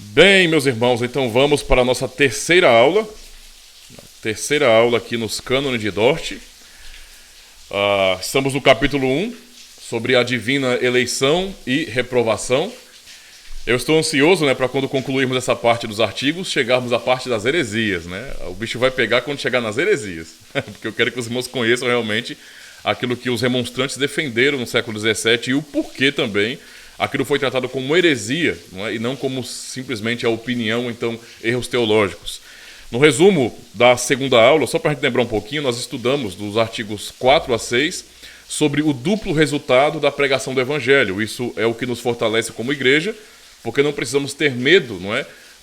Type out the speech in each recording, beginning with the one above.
Bem, meus irmãos, então vamos para a nossa terceira aula. Terceira aula aqui nos Cânones de Dort. Estamos no capítulo 1, sobre a divina eleição e reprovação. Eu estou ansioso, para quando concluirmos essa parte dos artigos, chegarmos à parte das heresias, O bicho vai pegar quando chegar nas heresias, porque eu quero que os irmãos conheçam realmente aquilo que os remonstrantes defenderam no século XVII e o porquê também aquilo foi tratado como heresia, e não como simplesmente a opinião, então, erros teológicos. No resumo da segunda aula, só para a gente lembrar um pouquinho, nós estudamos dos artigos 4 a 6 sobre o duplo resultado da pregação do Evangelho. Isso é o que nos fortalece como igreja, porque não precisamos ter medo,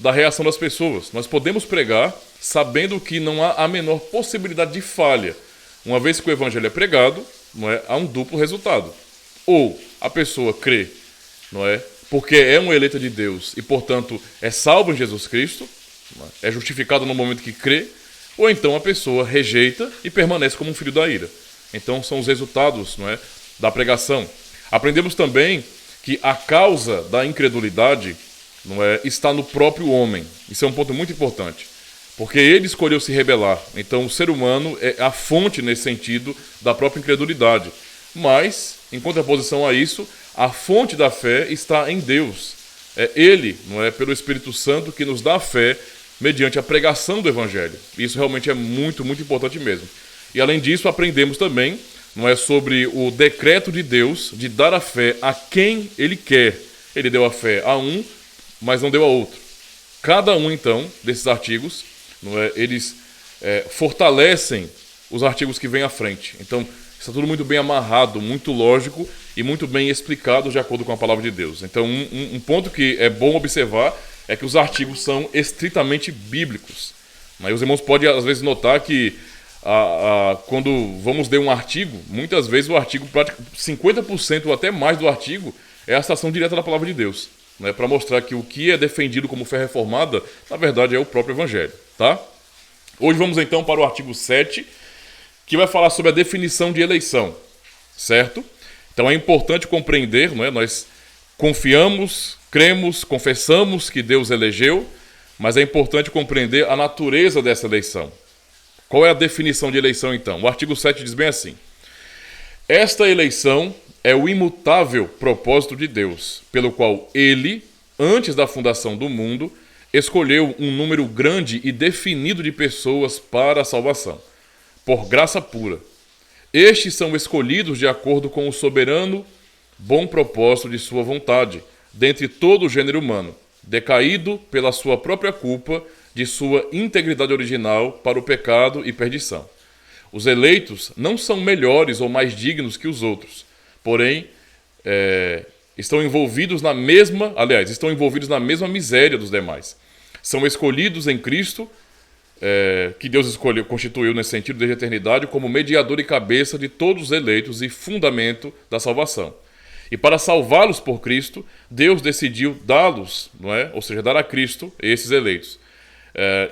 da reação das pessoas. Nós podemos pregar sabendo que não há a menor possibilidade de falha. Uma vez que o Evangelho é pregado, há um duplo resultado. Ou a pessoa crê, porque é uma eleita de Deus e, portanto, é salvo em Jesus Cristo, é justificado no momento que crê, ou então a pessoa rejeita e permanece como um filho da ira. Então são os resultados, da pregação. Aprendemos também que a causa da incredulidade, está no próprio homem. Isso é um ponto muito importante, porque ele escolheu se rebelar. Então o ser humano é a fonte, nesse sentido, da própria incredulidade. Mas, em contraposição a isso, a fonte da fé está em Deus. É Ele, pelo Espírito Santo, que nos dá a fé mediante a pregação do Evangelho. Isso realmente é muito, muito importante mesmo. E além disso, aprendemos também, sobre o decreto de Deus de dar a fé a quem Ele quer. Ele deu a fé a um, mas não deu a outro. Cada um, então, desses artigos, eles fortalecem os artigos que vêm à frente. Então, está tudo muito bem amarrado, muito lógico e muito bem explicado de acordo com a palavra de Deus. Então, um ponto que é bom observar é que os artigos são estritamente bíblicos. Mas os irmãos podem, às vezes, notar que quando vamos ler um artigo, muitas vezes o artigo, 50% ou até mais do artigo, é a citação direta da palavra de Deus. Para mostrar que o que é defendido como fé reformada, na verdade, é o próprio Evangelho. Tá? Hoje vamos, então, para o artigo 7, que vai falar sobre a definição de eleição, certo? Então é importante compreender, nós confiamos, cremos, confessamos que Deus elegeu, mas é importante compreender a natureza dessa eleição. Qual é a definição de eleição, então? O artigo 7 diz bem assim: esta eleição é o imutável propósito de Deus, pelo qual Ele, antes da fundação do mundo, escolheu um número grande e definido de pessoas para a salvação, por graça pura. Estes são escolhidos de acordo com o soberano bom propósito de sua vontade, dentre todo o gênero humano, decaído pela sua própria culpa de sua integridade original para o pecado e perdição. Os eleitos não são melhores ou mais dignos que os outros, porém, estão envolvidos na mesma miséria dos demais. São escolhidos em Cristo, que Deus constituiu nesse sentido desde a eternidade como mediador e cabeça de todos os eleitos e fundamento da salvação. E para salvá-los por Cristo, Deus decidiu dá-los, ou seja, dar a Cristo esses eleitos.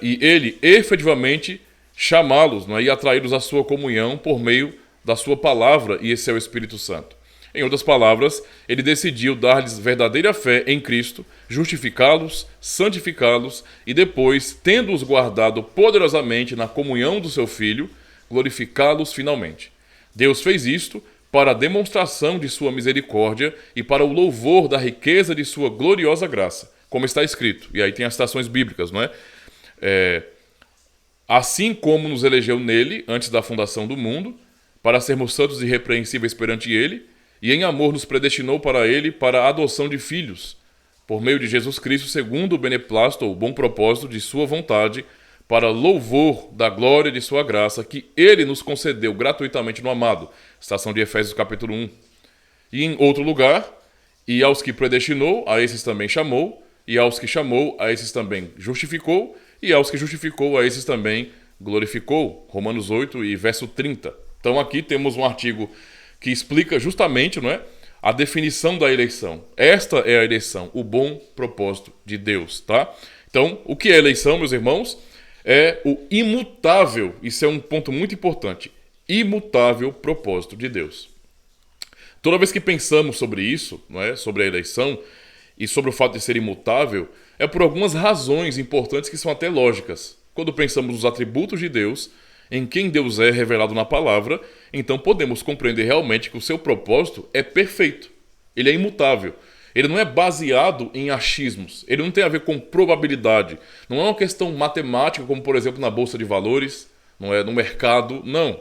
E Ele efetivamente chamá-los, e atraí-los à sua comunhão por meio da sua palavra e esse é o Espírito Santo. Em outras palavras, Ele decidiu dar-lhes verdadeira fé em Cristo, justificá-los, santificá-los e depois, tendo-os guardado poderosamente na comunhão do seu Filho, glorificá-los finalmente. Deus fez isto para a demonstração de sua misericórdia e para o louvor da riqueza de sua gloriosa graça, como está escrito. E aí tem as citações bíblicas, assim como nos elegeu nele, antes da fundação do mundo, para sermos santos e irrepreensíveis perante ele, e em amor nos predestinou para ele para a adoção de filhos, por meio de Jesus Cristo, segundo o beneplácito ou bom propósito de sua vontade, para louvor da glória de sua graça, que ele nos concedeu gratuitamente no amado. Citação de Efésios capítulo 1. E em outro lugar, e aos que predestinou, a esses também chamou, e aos que chamou, a esses também justificou, e aos que justificou, a esses também glorificou. Romanos 8 e verso 30. Então aqui temos um artigo que explica justamente, a definição da eleição. Esta é a eleição, o bom propósito de Deus, tá? Então, o que é eleição, meus irmãos? É o imutável, isso é um ponto muito importante, imutável propósito de Deus. Toda vez que pensamos sobre isso, sobre a eleição, e sobre o fato de ser imutável, é por algumas razões importantes que são até lógicas. Quando pensamos nos atributos de Deus, em quem Deus é revelado na palavra, então podemos compreender realmente que o seu propósito é perfeito. Ele é imutável. Ele não é baseado em achismos. Ele não tem a ver com probabilidade. Não é uma questão matemática, como por exemplo na bolsa de valores, não é no mercado, não.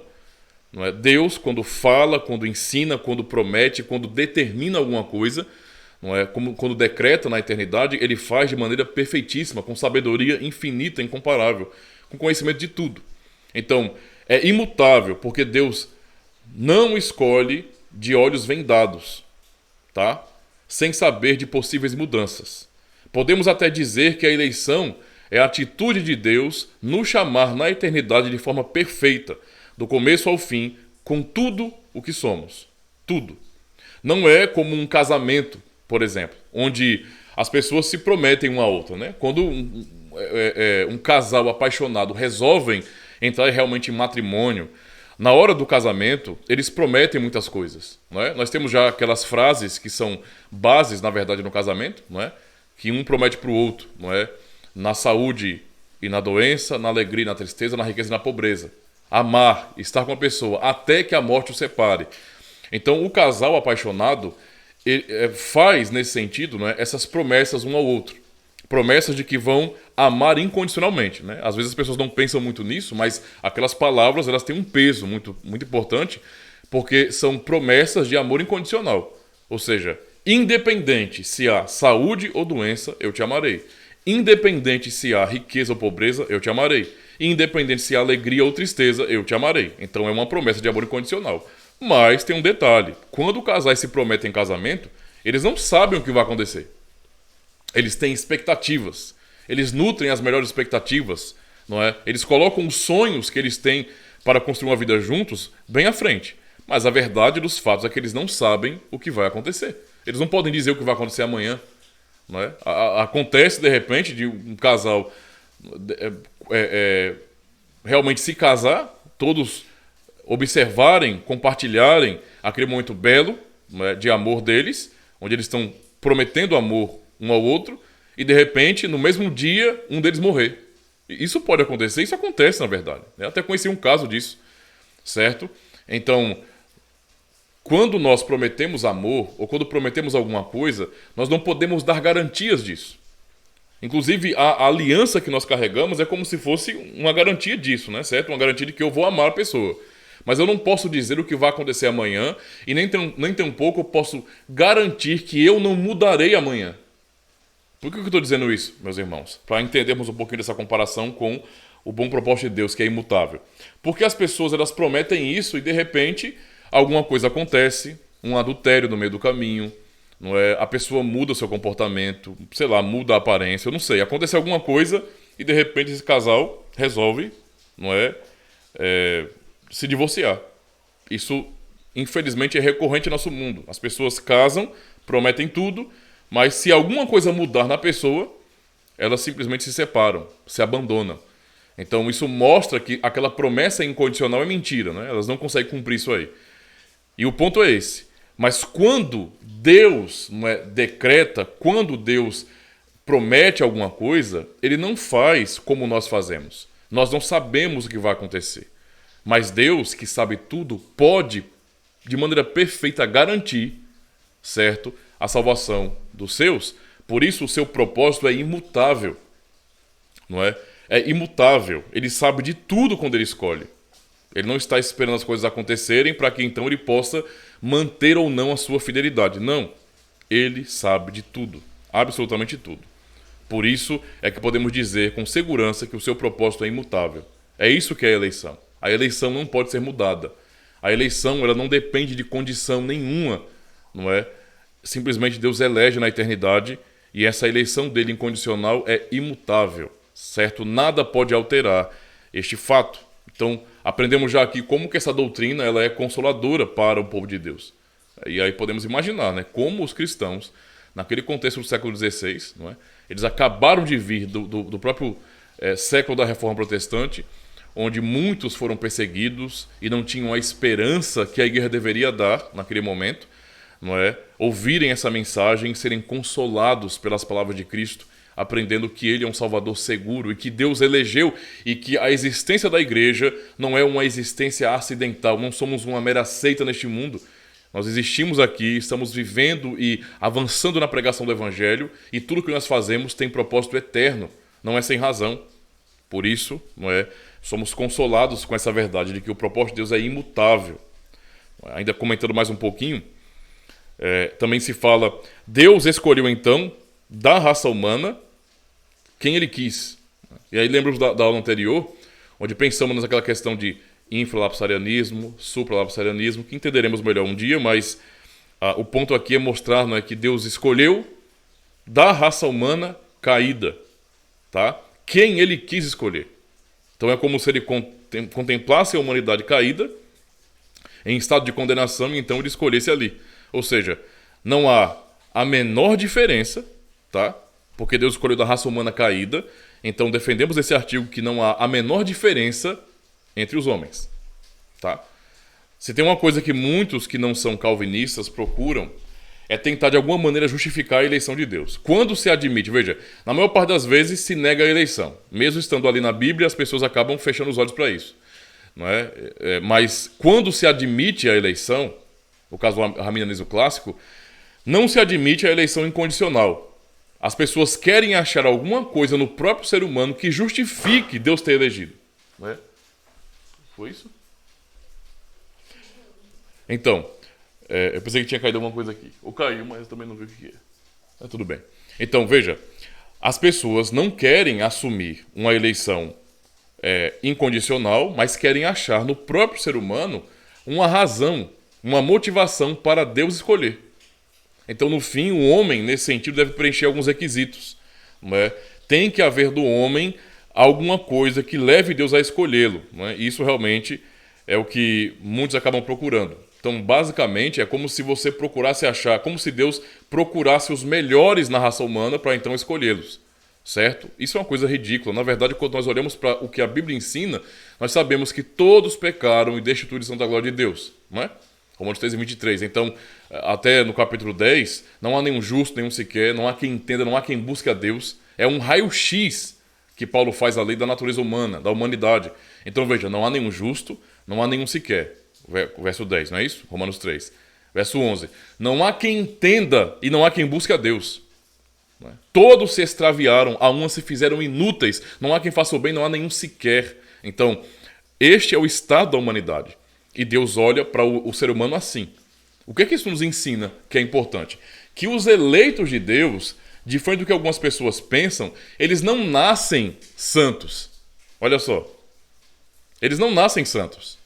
Não é Deus, quando fala, quando ensina, quando promete, quando determina alguma coisa, não é como quando decreta na eternidade, ele faz de maneira perfeitíssima, com sabedoria infinita, incomparável, com conhecimento de tudo. Então, é imutável, porque Deus não escolhe de olhos vendados, tá? Sem saber de possíveis mudanças. Podemos até dizer que a eleição é a atitude de Deus nos chamar na eternidade de forma perfeita, do começo ao fim, com tudo o que somos. Tudo. Não é como um casamento, por exemplo, onde as pessoas se prometem uma a outra, né? Quando um casal apaixonado resolvem entrar realmente em matrimônio, na hora do casamento, eles prometem muitas coisas, não é? Nós temos já aquelas frases que são bases, na verdade, no casamento, não é? Que um promete para o outro, não é? Na saúde e na doença, na alegria e na tristeza, na riqueza e na pobreza. Amar, estar com a pessoa, até que a morte o separe. Então, o casal apaixonado faz, nesse sentido, né, essas promessas um ao outro. Promessas de que vão amar incondicionalmente, né? Às vezes as pessoas não pensam muito nisso, mas aquelas palavras elas têm um peso muito, muito importante, porque são promessas de amor incondicional. Ou seja, independente se há saúde ou doença, eu te amarei. Independente se há riqueza ou pobreza, eu te amarei. Independente se há alegria ou tristeza, eu te amarei. Então é uma promessa de amor incondicional. Mas tem um detalhe: quando casais se prometem em casamento, eles não sabem o que vai acontecer. Eles têm expectativas. Eles nutrem as melhores expectativas, não é? Eles colocam os sonhos que eles têm para construir uma vida juntos bem à frente. Mas a verdade dos fatos é que eles não sabem o que vai acontecer. Eles não podem dizer o que vai acontecer amanhã, não é? Acontece, de repente, de um casal realmente se casar, todos observarem, compartilharem aquele momento belo, não é, de amor deles, onde eles estão prometendo amor um ao outro, e de repente, no mesmo dia, um deles morrer. Isso pode acontecer, isso acontece na verdade. Eu até conheci um caso disso, certo? Então, quando nós prometemos amor, ou quando prometemos alguma coisa, nós não podemos dar garantias disso. Inclusive, a aliança que nós carregamos é como se fosse uma garantia disso, né? Certo? Uma garantia de que eu vou amar a pessoa. Mas eu não posso dizer o que vai acontecer amanhã, e nem tampouco eu posso garantir que eu não mudarei amanhã. Por que eu estou dizendo isso, meus irmãos? Para entendermos um pouquinho dessa comparação com o bom propósito de Deus, que é imutável. Porque as pessoas elas prometem isso e de repente alguma coisa acontece, um adultério no meio do caminho, não é? A pessoa muda o seu comportamento, sei lá, muda a aparência, eu não sei. Acontece alguma coisa e de repente esse casal resolve, não é, se divorciar. Isso, infelizmente, é recorrente no nosso mundo. As pessoas casam, prometem tudo, mas se alguma coisa mudar na pessoa, elas simplesmente se separam, se abandonam. Então isso mostra que aquela promessa incondicional é mentira, né? Elas não conseguem cumprir isso aí. E o ponto é esse. Mas quando Deus decreta, quando Deus promete alguma coisa, Ele não faz como nós fazemos. Nós não sabemos o que vai acontecer. Mas Deus, que sabe tudo, pode, de maneira perfeita, garantir, certo, a salvação dos seus. Por isso o seu propósito é imutável, não é? É imutável. Ele sabe de tudo quando ele escolhe. Ele não está esperando as coisas acontecerem para que então ele possa manter ou não a sua fidelidade. Não. Ele sabe de tudo. Absolutamente tudo. Por isso é que podemos dizer com segurança que o seu propósito é imutável. É isso que é a eleição. A eleição não pode ser mudada. A eleição ela não depende de condição nenhuma, não é? Simplesmente Deus elege na eternidade e essa eleição dele incondicional é imutável, certo? Nada pode alterar este fato. Então, aprendemos já aqui como que essa doutrina ela é consoladora para o povo de Deus. E aí podemos imaginar, né, como os cristãos, naquele contexto do século XVI, não é? Eles acabaram de vir do próprio século da Reforma Protestante, onde muitos foram perseguidos e não tinham a esperança que a igreja deveria dar naquele momento, não é? Ouvirem essa mensagem e serem consolados pelas palavras de Cristo, aprendendo que Ele é um Salvador seguro e que Deus elegeu e que a existência da igreja não é uma existência acidental, não somos uma mera seita neste mundo. Nós existimos aqui, estamos vivendo e avançando na pregação do Evangelho e tudo que nós fazemos tem propósito eterno, não é sem razão. Por isso, não é, somos consolados com essa verdade de que o propósito de Deus é imutável. Ainda comentando mais um pouquinho, também se fala, Deus escolheu então da raça humana quem Ele quis. E aí lembro da aula anterior, onde pensamos naquela questão de infralapsarianismo, supralapsarianismo, que entenderemos melhor um dia, mas o ponto aqui é mostrar, não é, que Deus escolheu da raça humana caída, tá? Quem Ele quis escolher. Então é como se Ele contemplasse a humanidade caída, em estado de condenação, e então Ele escolhesse ali. Ou seja, não há a menor diferença, tá? Porque Deus escolheu da raça humana caída, então defendemos esse artigo que não há a menor diferença entre os homens, tá? Se tem uma coisa que muitos que não são calvinistas procuram, é tentar de alguma maneira justificar a eleição de Deus. Quando se admite, veja, na maior parte das vezes se nega a eleição. Mesmo estando ali na Bíblia, as pessoas acabam fechando os olhos para isso. Não é? Mas quando se admite a eleição, no caso do arminianismo clássico, não se admite a eleição incondicional. As pessoas querem achar alguma coisa no próprio ser humano que justifique Deus ter elegido. Não é? Foi isso? Então, eu pensei que tinha caído alguma coisa aqui. Ou caiu, mas eu também não vi o que é. Mas tudo bem. Então, veja, as pessoas não querem assumir uma eleição incondicional, mas querem achar no próprio ser humano uma razão, uma motivação para Deus escolher. Então, no fim, o homem, nesse sentido, deve preencher alguns requisitos. Não é? Tem que haver do homem alguma coisa que leve Deus a escolhê-lo. Não é? Isso realmente é o que muitos acabam procurando. Então, basicamente, é como se você procurasse achar, como se Deus procurasse os melhores na raça humana para então escolhê-los. Certo? Isso é uma coisa ridícula. Na verdade, quando nós olhamos para o que a Bíblia ensina, nós sabemos que todos pecaram e destituíram da glória de Deus. Não é? Romanos 3:23. Então, até no capítulo 10, não há nenhum justo, nenhum sequer, não há quem entenda, não há quem busque a Deus. É um raio-x que Paulo faz a lei da natureza humana, da humanidade. Então, veja, não há nenhum justo, não há nenhum sequer. Verso 10, não é isso? Romanos 3. Verso 11. Não há quem entenda e não há quem busque a Deus. Não é? Todos se extraviaram, a uma se fizeram inúteis. Não há quem faça o bem, não há nenhum sequer. Então, este é o estado da humanidade. E Deus olha para o ser humano assim. O que isso nos ensina que é importante? Que os eleitos de Deus, diferente do que algumas pessoas pensam, eles não nascem santos. Olha só. Eles não nascem santos.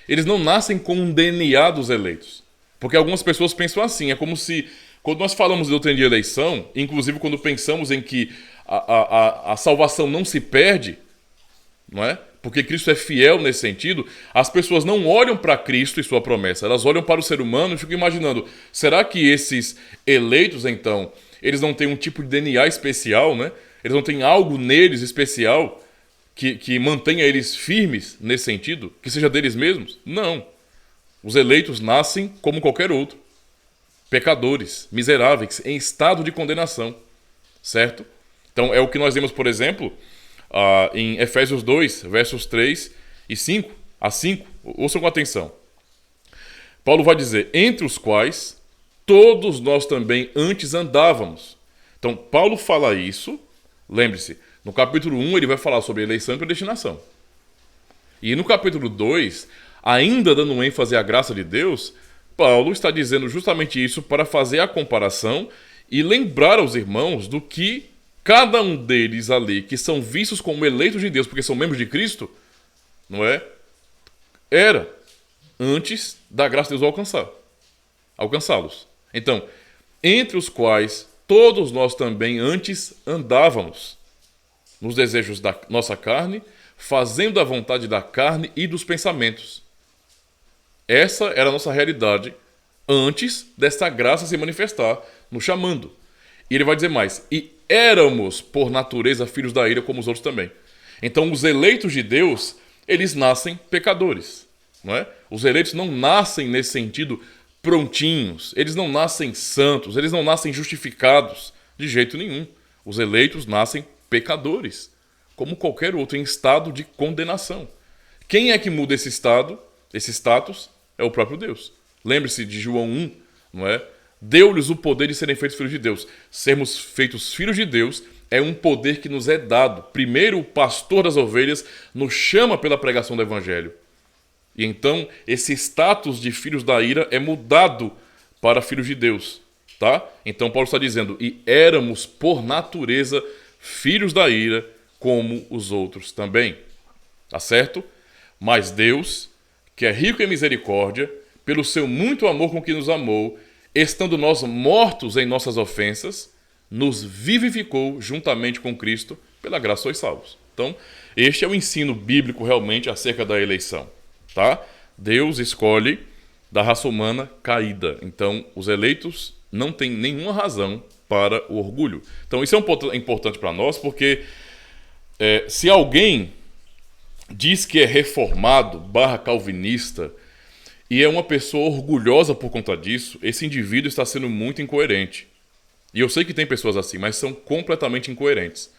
Eles não nascem com um DNA dos eleitos. Porque algumas pessoas pensam assim, é como se, quando nós falamos de doutrina de eleição, inclusive quando pensamos em que a salvação não se perde, não é? Porque Cristo é fiel nesse sentido, as pessoas não olham para Cristo e sua promessa, elas olham para o ser humano e ficam imaginando, será que esses eleitos, então, eles não têm um tipo de DNA especial, né? Eles não têm algo neles especial que mantenha eles firmes nesse sentido? Que seja deles mesmos? Não. Os eleitos nascem como qualquer outro. Pecadores, miseráveis, em estado de condenação. Certo? Então é o que nós vemos, por exemplo, em Efésios 2, versos 3 e 5 a 5. Ouçam com atenção. Paulo vai dizer, entre os quais todos nós também antes andávamos. Então Paulo fala isso, lembre-se, no capítulo 1 ele vai falar sobre eleição e predestinação. E no capítulo 2, ainda dando ênfase à graça de Deus, Paulo está dizendo justamente isso para fazer a comparação e lembrar aos irmãos do que cada um deles ali, que são vistos como eleitos de Deus porque são membros de Cristo, não é? Era antes da graça de Deus alcançá-los. Então, entre os quais todos nós também antes andávamos nos desejos da nossa carne, fazendo a vontade da carne e dos pensamentos. Essa era a nossa realidade antes desta graça se manifestar, nos chamando. E ele vai dizer mais, e éramos por natureza filhos da ira como os outros também. Então os eleitos de Deus, eles nascem pecadores. Não é? Os eleitos não nascem nesse sentido prontinhos, eles não nascem santos, eles não nascem justificados de jeito nenhum. Os eleitos nascem pecadores, como qualquer outro, em estado de condenação. Quem é que muda esse estado, esse status? É o próprio Deus. Lembre-se de João 1, não é? Deu-lhes o poder de serem feitos filhos de Deus. Sermos feitos filhos de Deus é um poder que nos é dado. Primeiro, o pastor das ovelhas nos chama pela pregação do evangelho. E então, esse status de filhos da ira é mudado para filhos de Deus, tá? Então, Paulo está dizendo, e éramos, por natureza, filhos da ira, como os outros também. Tá certo? Mas Deus, que é rico em misericórdia, pelo seu muito amor com que nos amou, estando nós mortos em nossas ofensas, nos vivificou juntamente com Cristo, pela graça sois salvos. Então, este é o ensino bíblico realmente acerca da eleição. Tá? Deus escolhe da raça humana caída. Então, os eleitos não têm nenhuma razão para o orgulho. Então, isso é importante para nós, porque se alguém diz que é reformado, calvinista, e é uma pessoa orgulhosa por conta disso, esse indivíduo está sendo muito incoerente. E eu sei que tem pessoas assim, mas são completamente incoerentes.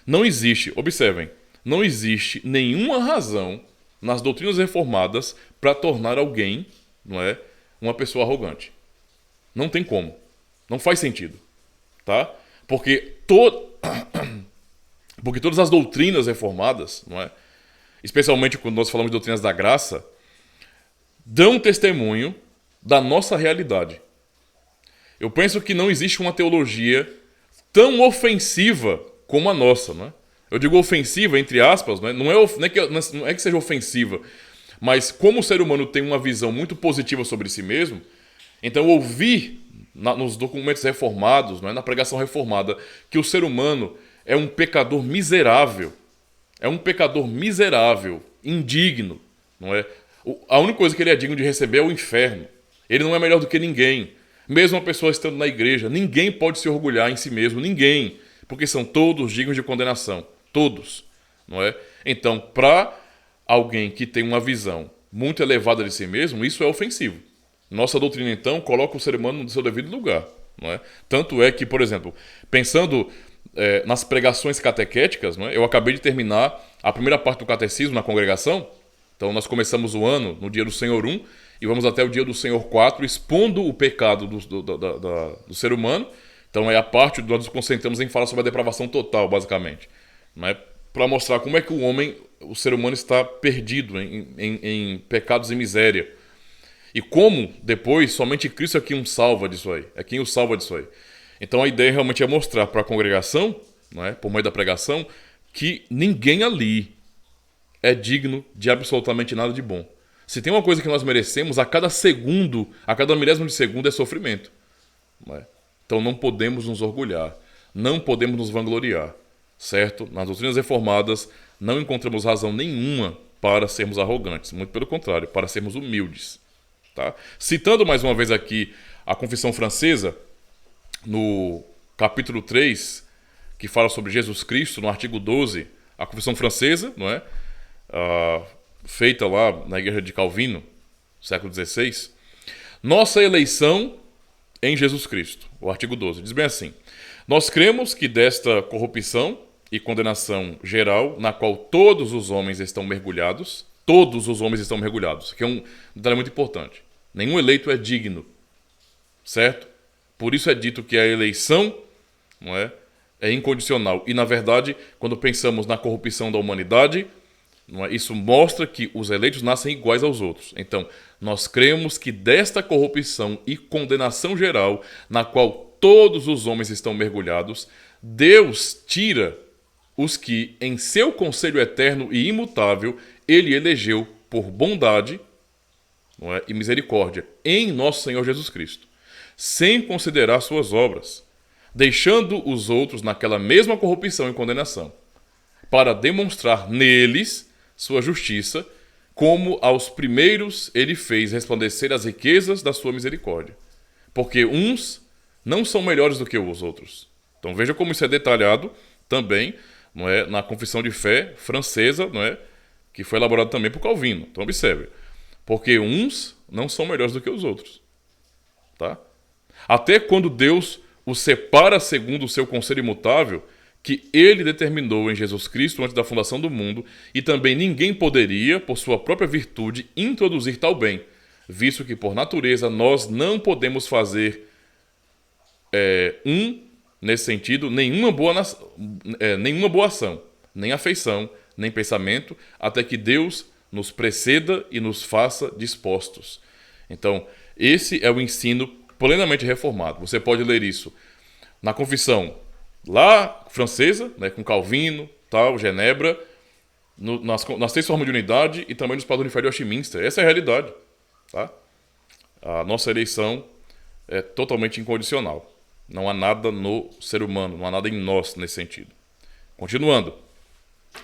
Não existe, observem, não existe nenhuma razão nas doutrinas reformadas para tornar alguém, não é, uma pessoa arrogante. Não tem como. Não faz sentido. Tá? Porque todas as doutrinas reformadas, não é, especialmente quando nós falamos de doutrinas da graça, dão testemunho da nossa realidade. Eu penso que não existe uma teologia tão ofensiva como a nossa, não é? Eu digo ofensiva, entre aspas, não é que seja ofensiva, mas como o ser humano tem uma visão muito positiva sobre si mesmo, então ouvir nos documentos reformados, não é, na pregação reformada, que o ser humano é um pecador miserável, indigno, não é? A única coisa que ele é digno de receber é o inferno. Ele não é melhor do que ninguém. Mesmo uma pessoa estando na igreja, ninguém pode se orgulhar em si mesmo, ninguém, porque são todos dignos de condenação. Todos, não é? Então, para alguém que tem uma visão muito elevada de si mesmo, isso é ofensivo. Nossa doutrina, então, coloca o ser humano no seu devido lugar, não é? Tanto é que, por exemplo, pensando nas pregações catequéticas, não é? Eu acabei de terminar a primeira parte do catecismo na congregação, então nós começamos o ano no dia do Senhor 1 e vamos até o dia do Senhor 4, expondo o pecado do ser humano. Então é a parte onde nós nos concentramos em falar sobre a depravação total, basicamente. Para mostrar como é que o ser humano está perdido em pecados e miséria. E como depois somente Cristo é quem o salva disso aí. É quem o salva disso aí. Então a ideia realmente é mostrar para a congregação, não é, por meio da pregação, que ninguém ali é digno de absolutamente nada de bom. Se tem uma coisa que nós merecemos, a cada segundo, a cada milésimo de segundo é sofrimento. Não é? Então não podemos nos orgulhar, não podemos nos vangloriar. Certo? Nas doutrinas reformadas não encontramos razão nenhuma para sermos arrogantes. Muito pelo contrário, para sermos humildes. Tá? Citando mais uma vez aqui a Confissão Francesa, no capítulo 3, que fala sobre Jesus Cristo, no artigo 12, a Confissão Francesa, não é? Feita lá na igreja de Calvino, século XVI. Nossa eleição em Jesus Cristo, o artigo 12, diz bem assim: nós cremos que desta corrupção e condenação geral, na qual todos os homens estão mergulhados, que é um detalhe muito importante. Nenhum eleito é digno, certo? Por isso é dito que a eleição, não é incondicional. E, na verdade, quando pensamos na corrupção da humanidade, não é, isso mostra que os eleitos nascem iguais aos outros. Então, nós cremos que desta corrupção e condenação geral, na qual todos os homens estão mergulhados, Deus tira os que, em seu conselho eterno e imutável, ele elegeu por bondade, não é, e misericórdia em nosso Senhor Jesus Cristo, sem considerar suas obras, deixando os outros naquela mesma corrupção e condenação, para demonstrar neles sua justiça, como aos primeiros ele fez resplandecer as riquezas da sua misericórdia. Porque uns não são melhores do que os outros. Então veja como isso é detalhado também, não é, na Confissão de Fé francesa, não é, que foi elaborada também por Calvino. Então observe. Porque uns não são melhores do que os outros. tá? Até quando Deus os separa segundo o seu conselho imutável, que ele determinou em Jesus Cristo antes da fundação do mundo, e também ninguém poderia, por sua própria virtude, introduzir tal bem, visto que, por natureza, nós não podemos fazer nesse sentido, nenhuma boa ação, nem afeição, nem pensamento, até que Deus nos preceda e nos faça dispostos. Então, esse é o ensino plenamente reformado. Você pode ler isso na confissão lá francesa, né, com Calvino, tal, Genebra, nas 3 formas de unidade e também nos padrões de Westminster. Essa é a realidade. Tá? A nossa eleição é totalmente incondicional. Não há nada no ser humano, não há nada em nós nesse sentido. Continuando.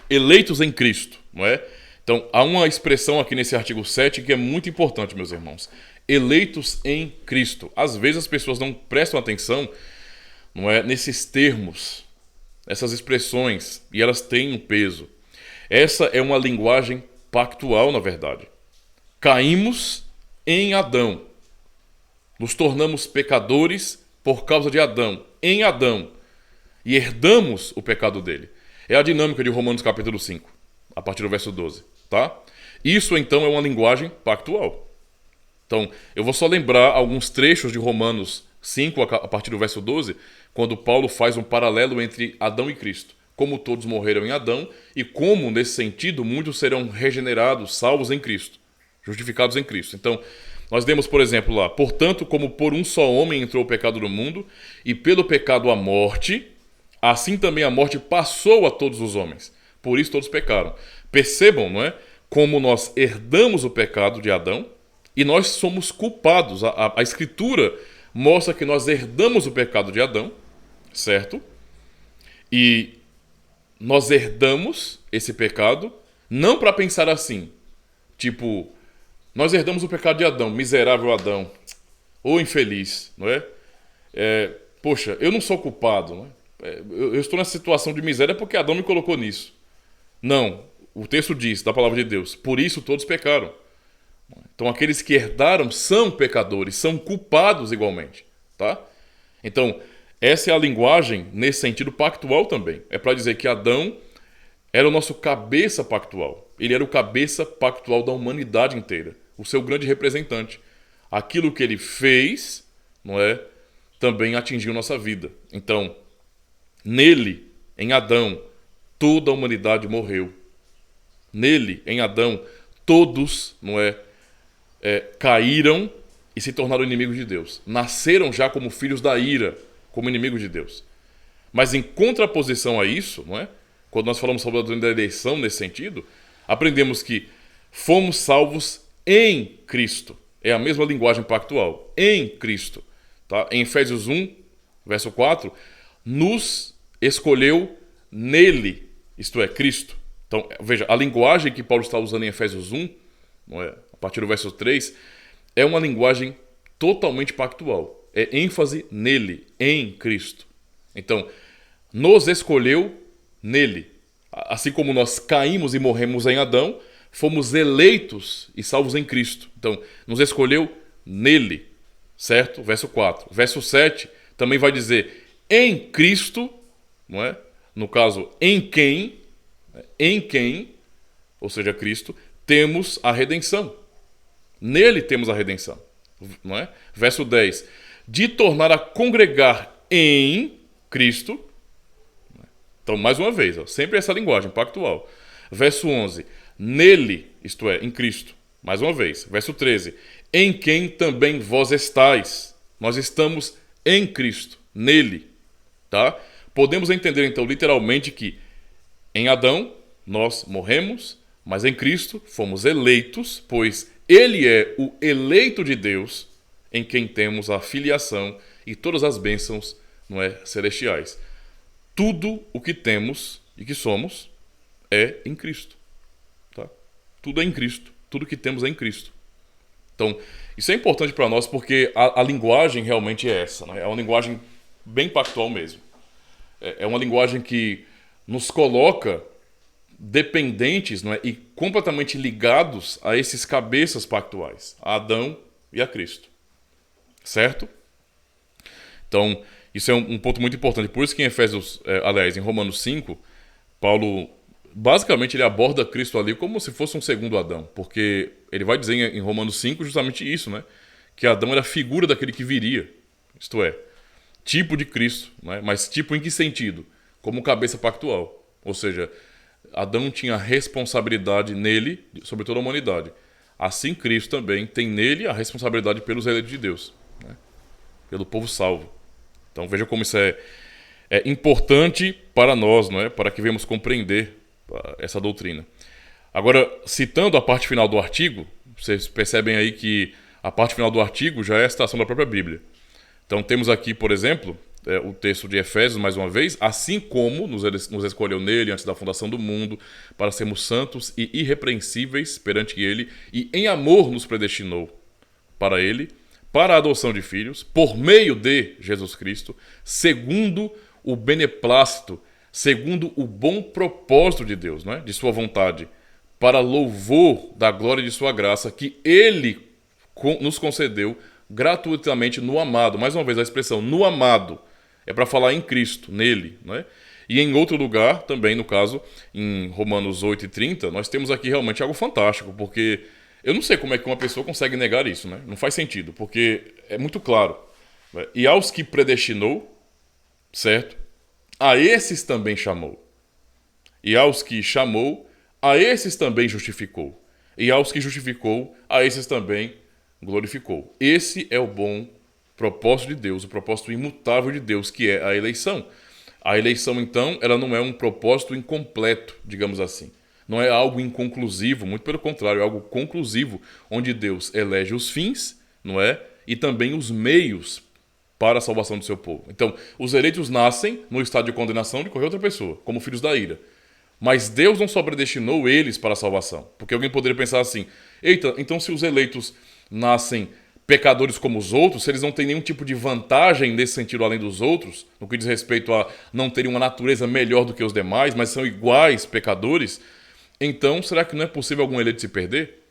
Eleitos em Cristo, não é? Então, há uma expressão aqui nesse artigo 7 que é muito importante, meus irmãos. Eleitos em Cristo. Às vezes as pessoas não prestam atenção, não é, nesses termos, essas expressões, e elas têm um peso. Essa é uma linguagem pactual, na verdade. Caímos em Adão. Nos tornamos pecadores por causa de Adão, em Adão. E herdamos o pecado dele. É a dinâmica de Romanos capítulo 5, a partir do verso 12. Tá? Isso, então, é uma linguagem pactual. Então, eu vou só lembrar alguns trechos de Romanos 5, a partir do verso 12, quando Paulo faz um paralelo entre Adão e Cristo. Como todos morreram em Adão e como, nesse sentido, muitos serão regenerados, salvos em Cristo, justificados em Cristo. Então, nós lemos, por exemplo, lá: portanto, como por um só homem entrou o pecado no mundo, e pelo pecado a morte, assim também a morte passou a todos os homens. Por isso todos pecaram. Percebam, não é? Como nós herdamos o pecado de Adão e nós somos culpados. A Escritura mostra que nós herdamos o pecado de Adão, certo? E nós herdamos esse pecado não para pensar assim, tipo, nós herdamos o pecado de Adão, miserável Adão, ou infeliz, não é? Poxa, eu não sou culpado, não é? Eu estou nessa situação de miséria porque Adão me colocou nisso. Não, o texto diz, da palavra de Deus, por isso todos pecaram. Então aqueles que herdaram são pecadores, são culpados igualmente, tá? Então, essa é a linguagem nesse sentido pactual também. É para dizer que Adão era o nosso cabeça pactual. Ele era o cabeça pactual da humanidade inteira, o seu grande representante. Aquilo que ele fez, não é, também atingiu nossa vida. Então, nele, em Adão, toda a humanidade morreu. Nele, em Adão, todos, não é, caíram e se tornaram inimigos de Deus. Nasceram já como filhos da ira, como inimigos de Deus. Mas em contraposição a isso, não é? Quando nós falamos sobre a doutrina da eleição nesse sentido, aprendemos que fomos salvos em Cristo. É a mesma linguagem pactual. Em Cristo. Tá? Em Efésios 1, verso 4, nos escolheu nele, isto é, Cristo. Então, veja, a linguagem que Paulo está usando em Efésios 1, não é? A partir do verso 3, é uma linguagem totalmente pactual. É ênfase nele, em Cristo. Então, nos escolheu nele. Assim como nós caímos e morremos em Adão, fomos eleitos e salvos em Cristo. Então, nos escolheu nele, certo? Verso 4. Verso 7 também vai dizer em Cristo, não é? No caso, em quem, ou seja, Cristo, temos a redenção. Nele temos a redenção, não é? Verso 10. De tornar a congregar em Cristo. Então, mais uma vez, sempre essa linguagem pactual. Verso 11. Nele, isto é, em Cristo. Mais uma vez. Verso 13. Em quem também vós estáis. Nós estamos em Cristo, nele. Tá? Podemos entender, então, literalmente que em Adão nós morremos, mas em Cristo fomos eleitos, pois ele é o eleito de Deus, em quem temos a filiação e todas as bênçãos, não é, celestiais. Tudo o que temos e que somos é em Cristo. Tá? Tudo é em Cristo. Tudo que temos é em Cristo. Então, isso é importante para nós porque a linguagem realmente é essa. Né? É uma linguagem bem pactual mesmo. É uma linguagem que nos coloca dependentes, não é, e completamente ligados a esses cabeças pactuais, a Adão e a Cristo. certo? Então, isso é um ponto muito importante. Por isso que em Efésios, aliás, em Romanos 5, Paulo, basicamente, ele aborda Cristo ali como se fosse um segundo Adão. Porque ele vai dizer em Romanos 5 justamente isso, né? Que Adão era a figura daquele que viria. Isto é, tipo de Cristo, né? Mas tipo em que sentido? Como cabeça pactual. Ou seja, Adão tinha responsabilidade nele sobre toda a humanidade. Assim, Cristo também tem nele a responsabilidade pelos eleitos de Deus, né? Pelo povo salvo. Então veja como isso é importante para nós, não é? Para que venhamos compreender essa doutrina. Agora, citando a parte final do artigo, vocês percebem aí que a parte final do artigo já é a citação da própria Bíblia. Então temos aqui, por exemplo, o texto de Efésios, mais uma vez, assim como nos escolheu nele antes da fundação do mundo, para sermos santos e irrepreensíveis perante ele, e em amor nos predestinou para ele, para a adoção de filhos, por meio de Jesus Cristo, segundo o beneplácito, segundo o bom propósito de Deus, não é? De sua vontade, para louvor da glória de sua graça, que ele nos concedeu gratuitamente no amado. Mais uma vez a expressão no amado é para falar em Cristo, nele, não é? E em outro lugar, também no caso, em Romanos 8:30, nós temos aqui realmente algo fantástico, porque eu não sei como é que uma pessoa consegue negar isso, né? Não faz sentido, porque é muito claro. Né? E aos que predestinou, certo? A esses também chamou. E aos que chamou, a esses também justificou. E aos que justificou, a esses também glorificou. Esse é o bom propósito de Deus, o propósito imutável de Deus, que é a eleição. A eleição, então, ela não é um propósito incompleto, digamos assim. Não é algo inconclusivo, muito pelo contrário, é algo conclusivo, onde Deus elege os fins, não é? E também os meios para a salvação do seu povo. Então, os eleitos nascem no estado de condenação de qualquer outra pessoa, como filhos da ira. Mas Deus não só predestinou eles para a salvação. Porque alguém poderia pensar assim, eita, então se os eleitos nascem pecadores como os outros, se eles não têm nenhum tipo de vantagem nesse sentido além dos outros, no que diz respeito a não terem uma natureza melhor do que os demais, mas são iguais pecadores, então será que não é possível algum eleito se perder?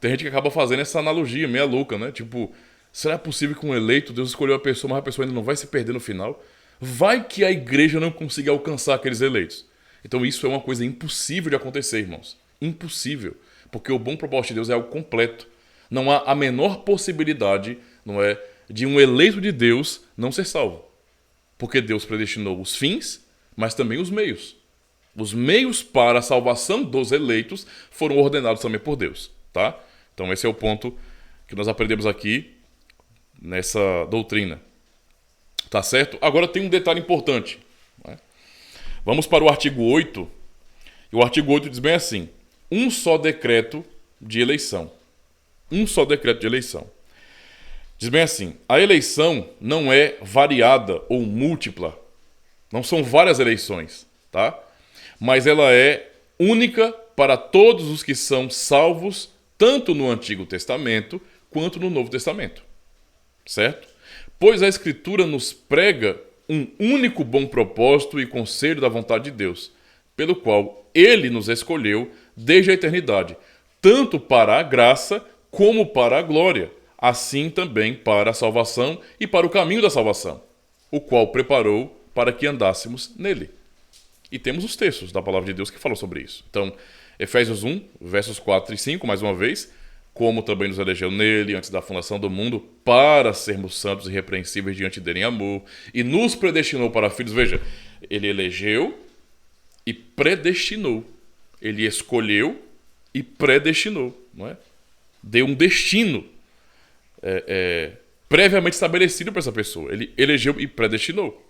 Tem gente que acaba fazendo essa analogia meia louca, né? Tipo, será possível que um eleito, Deus escolheu a pessoa, mas a pessoa ainda não vai se perder no final? Vai que a igreja não consiga alcançar aqueles eleitos. Então isso é uma coisa impossível de acontecer, irmãos. Impossível. Porque o bom propósito de Deus é algo completo. Não há a menor possibilidade, não é, de um eleito de Deus não ser salvo. Porque Deus predestinou os fins, mas também os meios. Os meios para a salvação dos eleitos foram ordenados também por Deus, tá? Então esse é o ponto que nós aprendemos aqui nessa doutrina. Tá certo? Agora tem um detalhe importante. Né? Vamos para o artigo 8. E o artigo 8 diz bem assim: um só decreto de eleição. Um só decreto de eleição. Diz bem assim: a eleição não é variada ou múltipla. Não são várias eleições, tá? Mas ela é única para todos os que são salvos, tanto no Antigo Testamento quanto no Novo Testamento. Certo? Pois a Escritura nos prega um único bom propósito e conselho da vontade de Deus, pelo qual Ele nos escolheu desde a eternidade, tanto para a graça como para a glória, assim também para a salvação e para o caminho da salvação, o qual preparou para que andássemos nele. E temos os textos da palavra de Deus que falam sobre isso. Então, Efésios 1, versos 4 e 5, mais uma vez, como também nos elegeu nele antes da fundação do mundo, para sermos santos e irrepreensíveis diante dele em amor, e nos predestinou para filhos. Veja, ele elegeu e predestinou. Ele escolheu e predestinou, não é? Deu um destino previamente estabelecido para essa pessoa. Ele elegeu e predestinou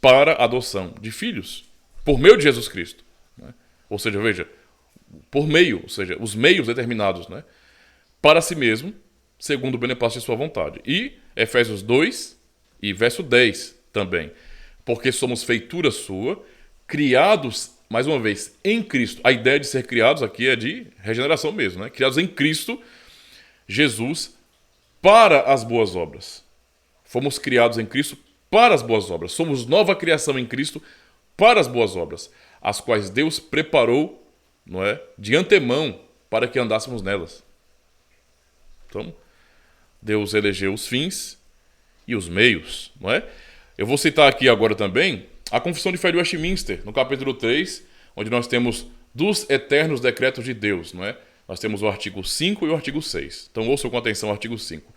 para a adoção de filhos, por meio de Jesus Cristo. Né? Ou seja, veja, por meio, ou seja, os meios determinados, né? Para si mesmo, segundo o beneplácito de sua vontade. E Efésios 2 e verso 10 também. Porque somos feitura sua, criados, mais uma vez, em Cristo. A ideia de ser criados aqui é de regeneração mesmo, né? Criados em Cristo Jesus para as boas obras. Fomos criados em Cristo para as boas obras. Somos nova criação em Cristo para as boas obras, as quais Deus preparou, não é, de antemão para que andássemos nelas. Então, Deus elegeu os fins e os meios, não é? Eu vou citar aqui agora também a Confissão de Fé de Westminster, no capítulo 3, onde nós temos dos eternos decretos de Deus, não é? Nós temos o artigo 5 e o artigo 6. Então ouçam com atenção o artigo 5.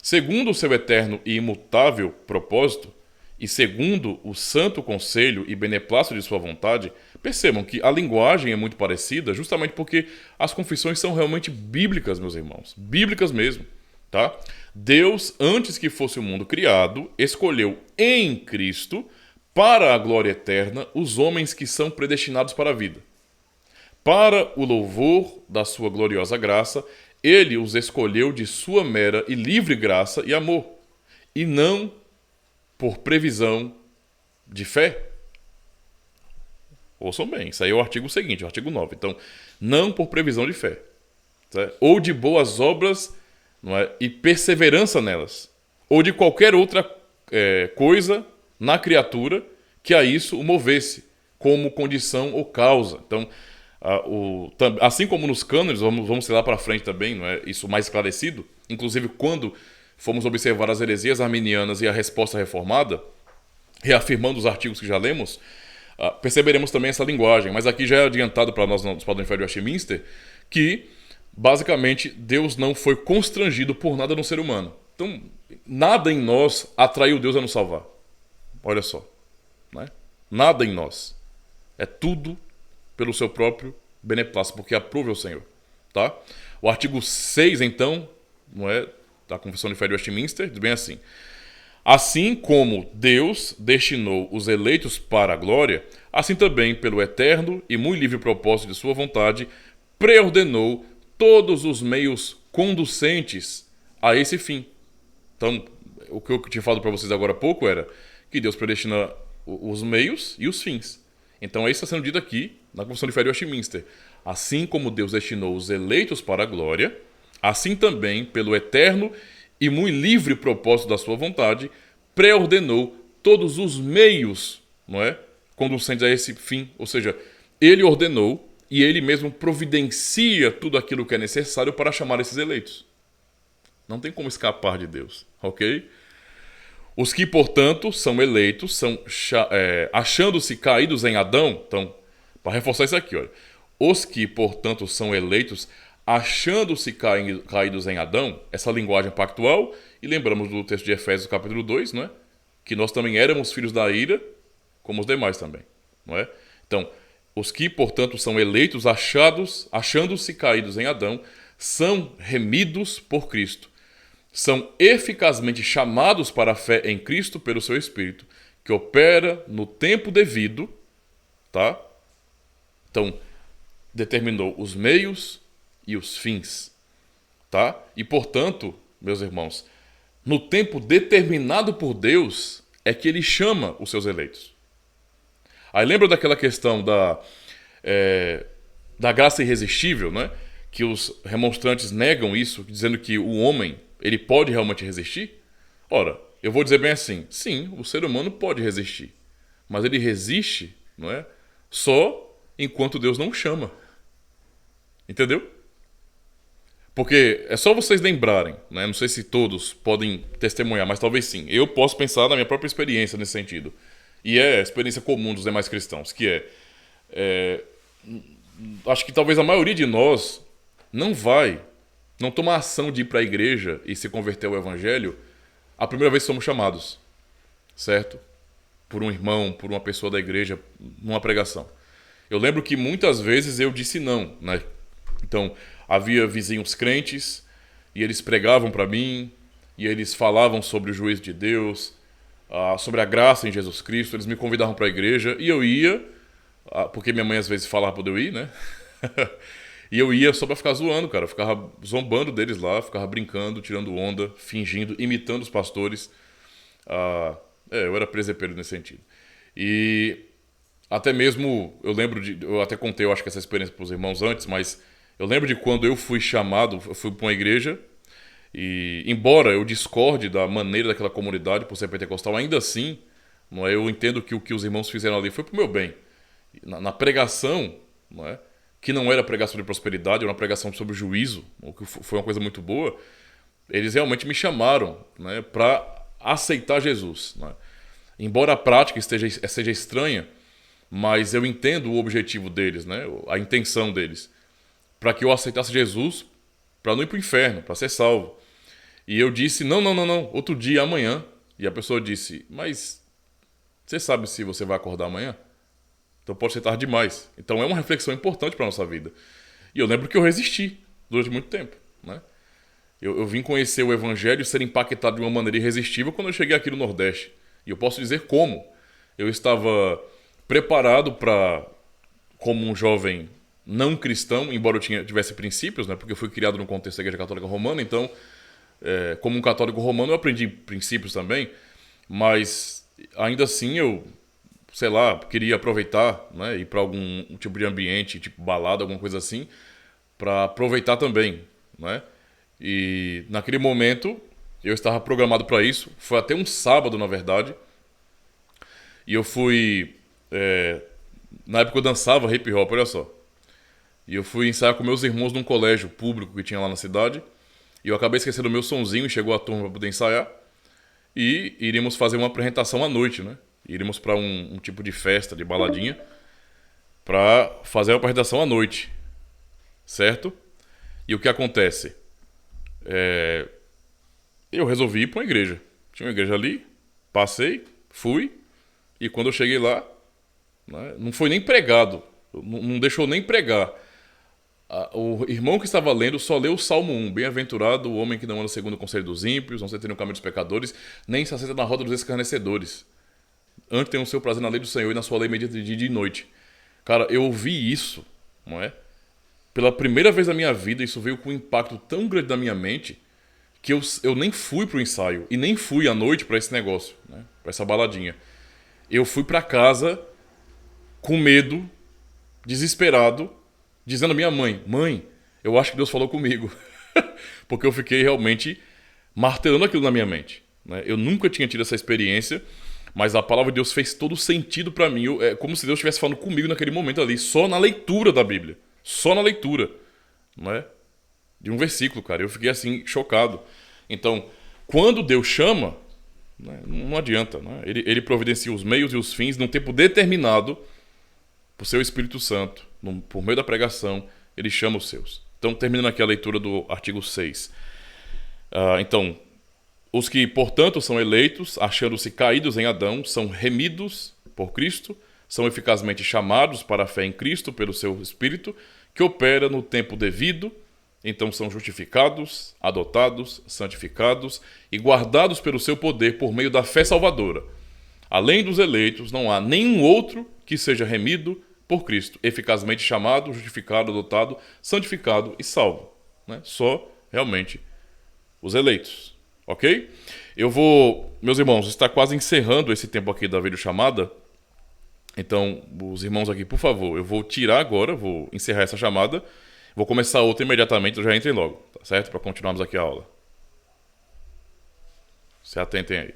Segundo o seu eterno e imutável propósito, e segundo o santo conselho e beneplácito de sua vontade, percebam que a linguagem é muito parecida, justamente porque as confissões são realmente bíblicas, meus irmãos. Bíblicas mesmo, tá? Deus, antes que fosse o mundo criado, escolheu em Cristo, para a glória eterna, os homens que são predestinados para a vida. Para o louvor da sua gloriosa graça, ele os escolheu de sua mera e livre graça e amor, e não por previsão de fé. Ouçam bem, isso aí é o artigo seguinte, o artigo 9. Então, não por previsão de fé, certo? Ou de boas obras, não é? E perseverança nelas, ou de qualquer outra coisa na criatura que a isso o movesse, como condição ou causa. Então, assim como nos cânones, vamos ser lá para frente também, não é? Isso mais esclarecido, inclusive quando fomos observar as heresias arminianas e a resposta reformada, reafirmando os artigos que já lemos, perceberemos também essa linguagem. Mas aqui já é adiantado para nós, dos padrões de fé de Westminster, que, basicamente, Deus não foi constrangido por nada no ser humano. Então, nada em nós atraiu Deus a nos salvar. Olha só. Né? Nada em nós. É tudo pelo seu próprio beneplácito, porque aprove ao Senhor. Tá? O artigo 6, então, não é, da Confissão de Fé de Westminster, diz bem assim: assim como Deus destinou os eleitos para a glória, assim também, pelo eterno e muito livre propósito de sua vontade, preordenou todos os meios conducentes a esse fim. Então, o que eu tinha falado para vocês agora há pouco era que Deus predestina os meios e os fins. Então, isso está sendo dito aqui na Confissão de Fé de Westminster. Assim como Deus destinou os eleitos para a glória, assim também, pelo eterno e muito livre propósito da sua vontade, preordenou todos os meios, não é, conducentes a esse fim. Ou seja, ele ordenou e ele mesmo providencia tudo aquilo que é necessário para chamar esses eleitos. Não tem como escapar de Deus, ok? Os que, portanto, são eleitos, achando-se caídos em Adão. Então, para reforçar isso aqui, olha. Os que, portanto, são eleitos, achando-se caídos em Adão, essa linguagem pactual, e lembramos do texto de Efésios, capítulo 2, não é? Que nós também éramos filhos da ira, como os demais também, não é? Então, os que, portanto, são eleitos, achando-se caídos em Adão, são remidos por Cristo. São eficazmente chamados para a fé em Cristo pelo seu Espírito, que opera no tempo devido, tá? Então, determinou os meios e os fins, tá? E, portanto, meus irmãos, no tempo determinado por Deus é que ele chama os seus eleitos. Aí lembra daquela questão da graça irresistível, né? Que os remonstrantes negam isso, dizendo que o homem, ele pode realmente resistir? Ora, eu vou dizer bem assim, sim, o ser humano pode resistir, mas ele resiste, não é? Só enquanto Deus não chama. Entendeu? Porque é só vocês lembrarem, né? Não sei se todos podem testemunhar, mas talvez sim. Eu posso pensar na minha própria experiência nesse sentido. E é a experiência comum dos demais cristãos, que acho que talvez a maioria de nós não toma a ação de ir para a igreja e se converter ao evangelho a primeira vez que somos chamados, certo? Por um irmão, por uma pessoa da igreja, numa pregação. Eu lembro que muitas vezes eu disse não, né? Então, havia vizinhos crentes e eles pregavam para mim e eles falavam sobre o juízo de Deus, sobre a graça em Jesus Cristo. Eles me convidavam para a igreja e eu ia, porque minha mãe às vezes falava para eu ir, né? E eu ia só para ficar zoando, cara. Eu ficava zombando deles lá, ficava brincando, tirando onda, fingindo, imitando os pastores. Eu era presepeiro nesse sentido. E até mesmo, eu até contei, eu acho que essa experiência para os irmãos antes, mas eu lembro de quando eu fui chamado, eu fui para uma igreja, e embora eu discorde da maneira daquela comunidade por ser pentecostal, ainda assim, não é, eu entendo que o que os irmãos fizeram ali foi para o meu bem. Na pregação, não é, que não era pregação sobre prosperidade, era uma pregação sobre juízo, o que foi uma coisa muito boa, Eles realmente me chamaram, né, para aceitar Jesus, né? Embora a prática seja estranha, mas eu entendo o objetivo deles, né, a intenção deles, para que eu aceitasse Jesus, para não ir para o inferno, para ser salvo. E eu disse, não, não, não, não, outro dia, amanhã. E a pessoa disse, mas você sabe se você vai acordar amanhã? Então pode ser tarde demais. Então é uma reflexão importante para nossa vida. E eu lembro que eu resisti durante muito tempo, né? Eu vim conhecer o Evangelho e ser impactado de uma maneira irresistível quando eu cheguei aqui no Nordeste. E eu posso dizer como. Eu estava preparado para, como um jovem não cristão, embora eu tivesse princípios, né? Porque eu fui criado no contexto da Igreja Católica Romana, então, como um católico romano, eu aprendi princípios também, mas ainda assim eu, sei lá, queria aproveitar, né? Ir para algum tipo de ambiente, tipo balada, alguma coisa assim, para aproveitar também, né? E naquele momento eu estava programado para isso. Foi até um sábado, na verdade. E eu fui. Na época eu dançava hip hop, olha só. E eu fui ensaiar com meus irmãos num colégio público que tinha lá na cidade. E eu acabei esquecendo o meu sonzinho e chegou a turma para poder ensaiar. E iríamos fazer uma apresentação à noite, né? Iríamos para um tipo de festa, de baladinha, para fazer uma apresentação à noite, certo? E o que acontece? Eu resolvi ir para uma igreja. Tinha uma igreja ali, passei, fui, e quando eu cheguei lá, né, não foi nem pregado, não deixou nem pregar. O irmão que estava lendo só leu o Salmo 1. Bem-aventurado o homem que não anda segundo o conselho dos ímpios, não se detém no caminho dos pecadores, nem se assenta na roda dos escarnecedores. Antes tem o seu prazer na lei do Senhor e na sua lei medita de dia e de noite. Cara, eu ouvi isso, não é? Pela primeira vez na minha vida, isso veio com um impacto tão grande na minha mente que eu nem fui pro ensaio e nem fui à noite para esse negócio, né? Para essa baladinha. Eu fui para casa com medo, desesperado, dizendo à minha mãe: Mãe, eu acho que Deus falou comigo. Porque eu fiquei realmente martelando aquilo na minha mente, né? Eu nunca tinha tido essa experiência, mas a palavra de Deus fez todo sentido para mim. É como se Deus estivesse falando comigo naquele momento ali, só na leitura da Bíblia. Só na leitura, não é? De um versículo, cara. Eu fiquei assim, chocado. Então, quando Deus chama, né, não adianta, né? Ele providencia os meios e os fins num tempo determinado por seu Espírito Santo, por meio da pregação, ele chama os seus. Então, terminando aqui a leitura do artigo 6. Então, os que, portanto, são eleitos, achando-se caídos em Adão, são remidos por Cristo, são eficazmente chamados para a fé em Cristo pelo seu Espírito, que opera no tempo devido. Então são justificados, adotados, santificados e guardados pelo seu poder por meio da fé salvadora. Além dos eleitos, não há nenhum outro que seja remido por Cristo, eficazmente chamado, justificado, adotado, santificado e salvo, né? Só realmente os eleitos, ok? Eu vou, meus irmãos, está quase encerrando esse tempo aqui da videochamada. Então, os irmãos aqui, por favor, eu vou tirar agora, vou encerrar essa chamada. Vou começar outra imediatamente, eu já entrei logo, tá certo? Para continuarmos aqui a aula. Se atentem aí.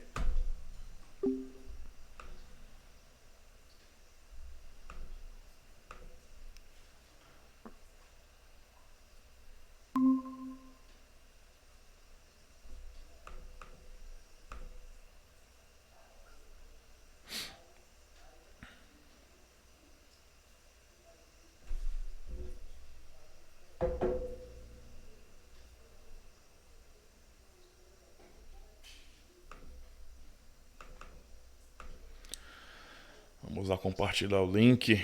Vamos lá compartilhar o link.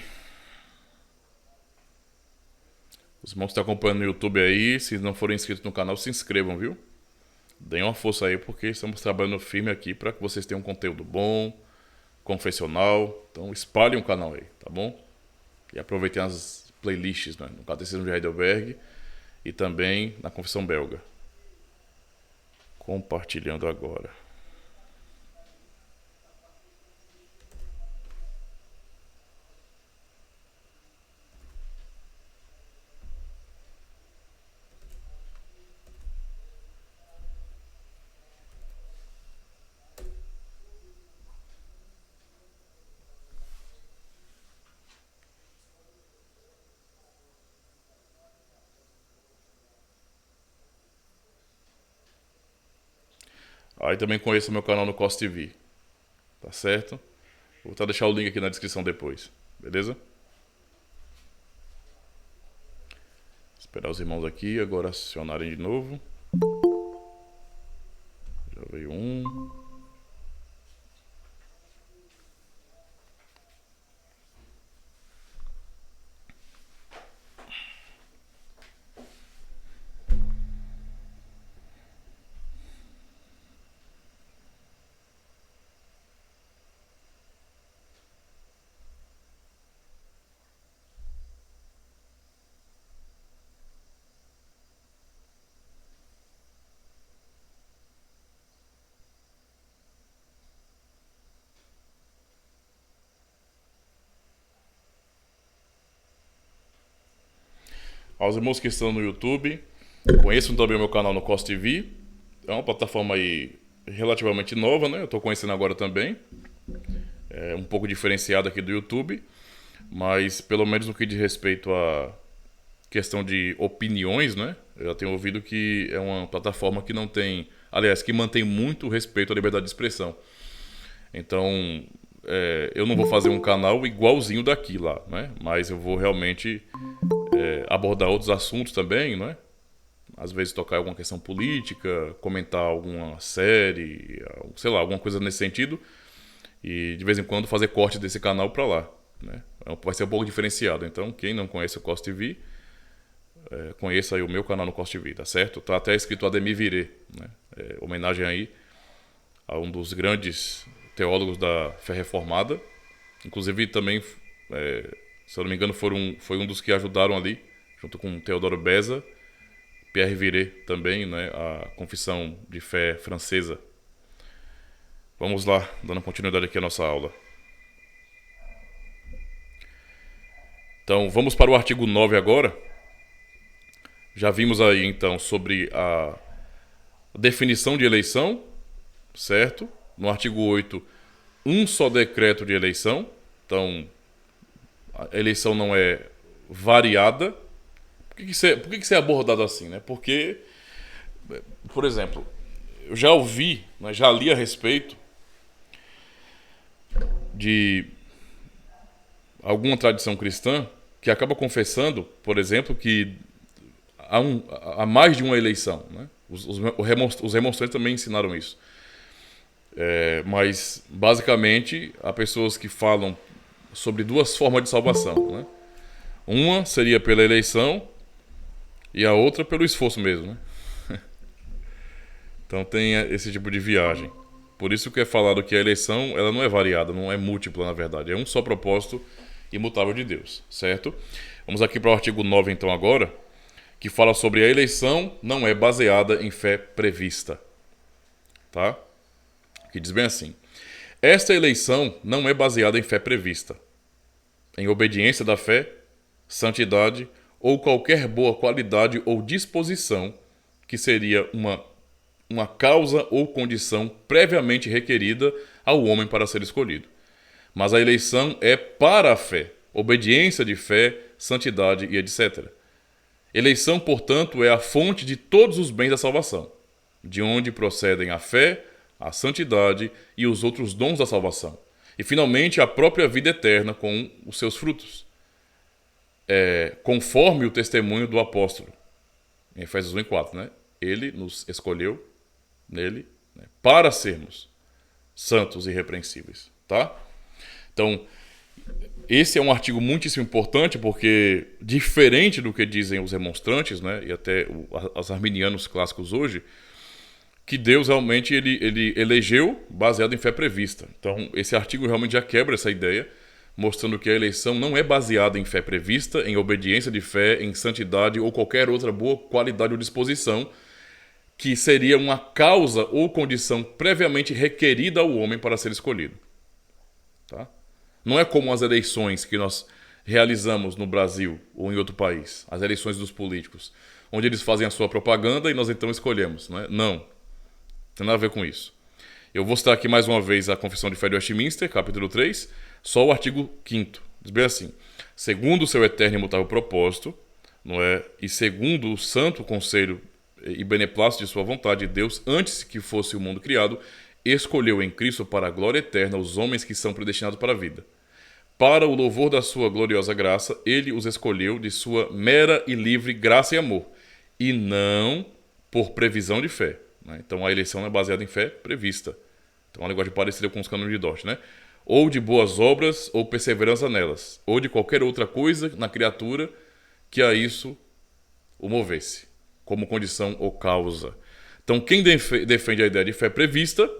Os irmãos que estão acompanhando no YouTube aí, se não forem inscritos no canal, se inscrevam, viu? Deem uma força aí, porque estamos trabalhando firme aqui para que vocês tenham um conteúdo bom, confessional. Então espalhem o canal aí, tá bom? E aproveitem as playlists, né? No Catecismo de Heidelberg e também na Confissão Belga. Compartilhando agora. Aí também conheça o meu canal no Cos TV. Tá certo? Vou deixar o link aqui na descrição depois. Beleza? Esperar os irmãos aqui, agora acionarem de novo. Já veio um. Aos irmãos que estão no YouTube, conheçam também o meu canal no Cos TV. É uma plataforma aí relativamente nova, né? Eu estou conhecendo agora também. É um pouco diferenciado aqui do YouTube, mas pelo menos no que diz respeito à questão de opiniões, né? Eu já tenho ouvido que é uma plataforma que não tem, aliás, que mantém muito respeito à liberdade de expressão. Então, eu não vou fazer um canal igualzinho daqui lá, né? Mas eu vou realmente abordar outros assuntos também, né? Às vezes tocar alguma questão política, comentar alguma série, sei lá, alguma coisa nesse sentido. E de vez em quando fazer corte desse canal para lá, né? Vai ser um pouco diferenciado. Então, quem não conhece o Cos TV, conheça aí o meu canal no Cos TV, tá certo? Tá até escrito Ademir Virê, né? Homenagem aí a um dos grandes teólogos da fé reformada. Inclusive também, se eu não me engano, foi um dos que ajudaram ali, junto com Teodoro Beza, Pierre Viré também, né? A confissão de fé francesa. Vamos lá, dando continuidade aqui à nossa aula. Então, vamos para o artigo 9 agora. Já vimos aí, então, sobre a definição de eleição, certo? No artigo 8, um só decreto de eleição. Então, a eleição não é variada. Por que isso é abordado assim, né? Porque, por exemplo, eu já ouvi, né, já li a respeito de alguma tradição cristã que acaba confessando, por exemplo, que há mais de uma eleição, né? Os remonstrantes também ensinaram isso. Mas, basicamente, há pessoas que falam sobre duas formas de salvação, né? Uma seria pela eleição e a outra pelo esforço mesmo, né? Então tem esse tipo de viagem. Por isso que é falado que a eleição ela não é variada, não é múltipla, na verdade. É um só propósito imutável de Deus, certo? Vamos aqui para o artigo 9, então, agora, que fala sobre a eleição não é baseada em fé prevista. Tá? Que diz bem assim: esta eleição não é baseada em fé prevista, em obediência da fé, santidade ou qualquer boa qualidade ou disposição que seria uma causa ou condição previamente requerida ao homem para ser escolhido. Mas a eleição é para a fé, obediência de fé, santidade e etc. Eleição, portanto, é a fonte de todos os bens da salvação, de onde procedem a fé, a santidade e os outros dons da salvação. E, finalmente, a própria vida eterna com os seus frutos. Conforme o testemunho do apóstolo, em Efésios 1:4, né? Ele nos escolheu nele, né, para sermos santos e irrepreensíveis, tá? Então, esse é um artigo muitíssimo importante porque, diferente do que dizem os remonstrantes, né, e até os arminianos clássicos hoje, que Deus realmente ele elegeu baseado em fé prevista. Então, esse artigo realmente já quebra essa ideia, mostrando que a eleição não é baseada em fé prevista, em obediência de fé, em santidade ou qualquer outra boa qualidade ou disposição, que seria uma causa ou condição previamente requerida ao homem para ser escolhido. Tá? Não é como as eleições que nós realizamos no Brasil ou em outro país, as eleições dos políticos, onde eles fazem a sua propaganda e nós então escolhemos. Não é? Não tem nada a ver com isso. Eu vou citar aqui mais uma vez a Confissão de Fé de Westminster, capítulo 3, só o artigo 5º. Diz bem assim: segundo o seu eterno e imutável propósito, não é? E segundo o santo conselho e beneplácito de sua vontade, Deus, antes que fosse o mundo criado, escolheu em Cristo para a glória eterna os homens que são predestinados para a vida. Para o louvor da sua gloriosa graça, ele os escolheu de sua mera e livre graça e amor, e não por previsão de fé. Então a eleição é baseada em fé prevista. Então uma linguagem parecida com os cânones de Dort, né? Ou de boas obras, ou perseverança nelas, ou de qualquer outra coisa na criatura que a isso o movesse, como condição ou causa. Então quem defende a ideia de fé prevista,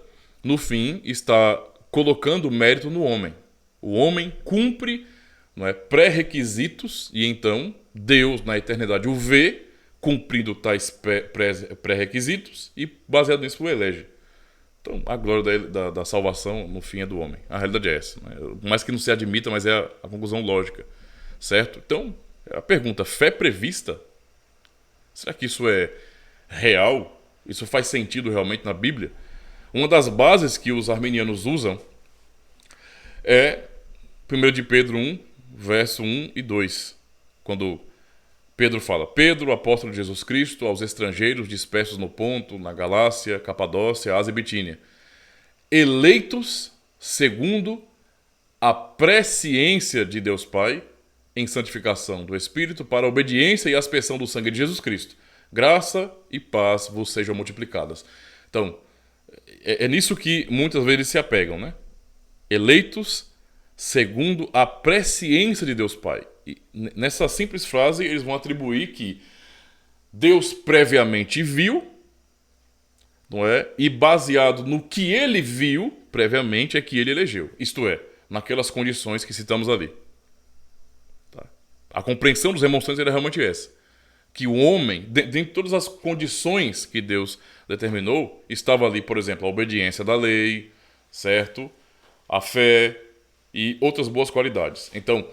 no fim, está colocando o mérito no homem. O homem cumpre, não é, pré-requisitos e então Deus, na eternidade, o vê cumprindo tais pré-requisitos e, baseado nisso, o elege. Então, a glória da salvação, no fim, é do homem. A realidade é essa. Né? Por mais que não se admita, mas é a conclusão lógica. Certo? Então, a pergunta, fé prevista? Será que isso é real? Isso faz sentido realmente na Bíblia? Uma das bases que os arminianos usam é 1 de Pedro 1, verso 1 e 2, quando Pedro fala: Pedro, apóstolo de Jesus Cristo, aos estrangeiros dispersos no Ponto, na Galácia, Capadócia, Ásia e Bitínia, eleitos segundo a presciência de Deus Pai, em santificação do Espírito, para a obediência e aspersão do sangue de Jesus Cristo. Graça e paz vos sejam multiplicadas. Então, é nisso que muitas vezes se apegam, né? Eleitos segundo a presciência de Deus Pai. E nessa simples frase, eles vão atribuir que Deus previamente viu, não é? E baseado no que ele viu previamente é que ele elegeu. Isto é, naquelas condições que citamos ali. Tá? A compreensão dos remonstrantes era realmente essa. Que o homem, dentro de todas as condições que Deus determinou, estava ali, por exemplo, a obediência da lei, certo? A fé e outras boas qualidades. Então,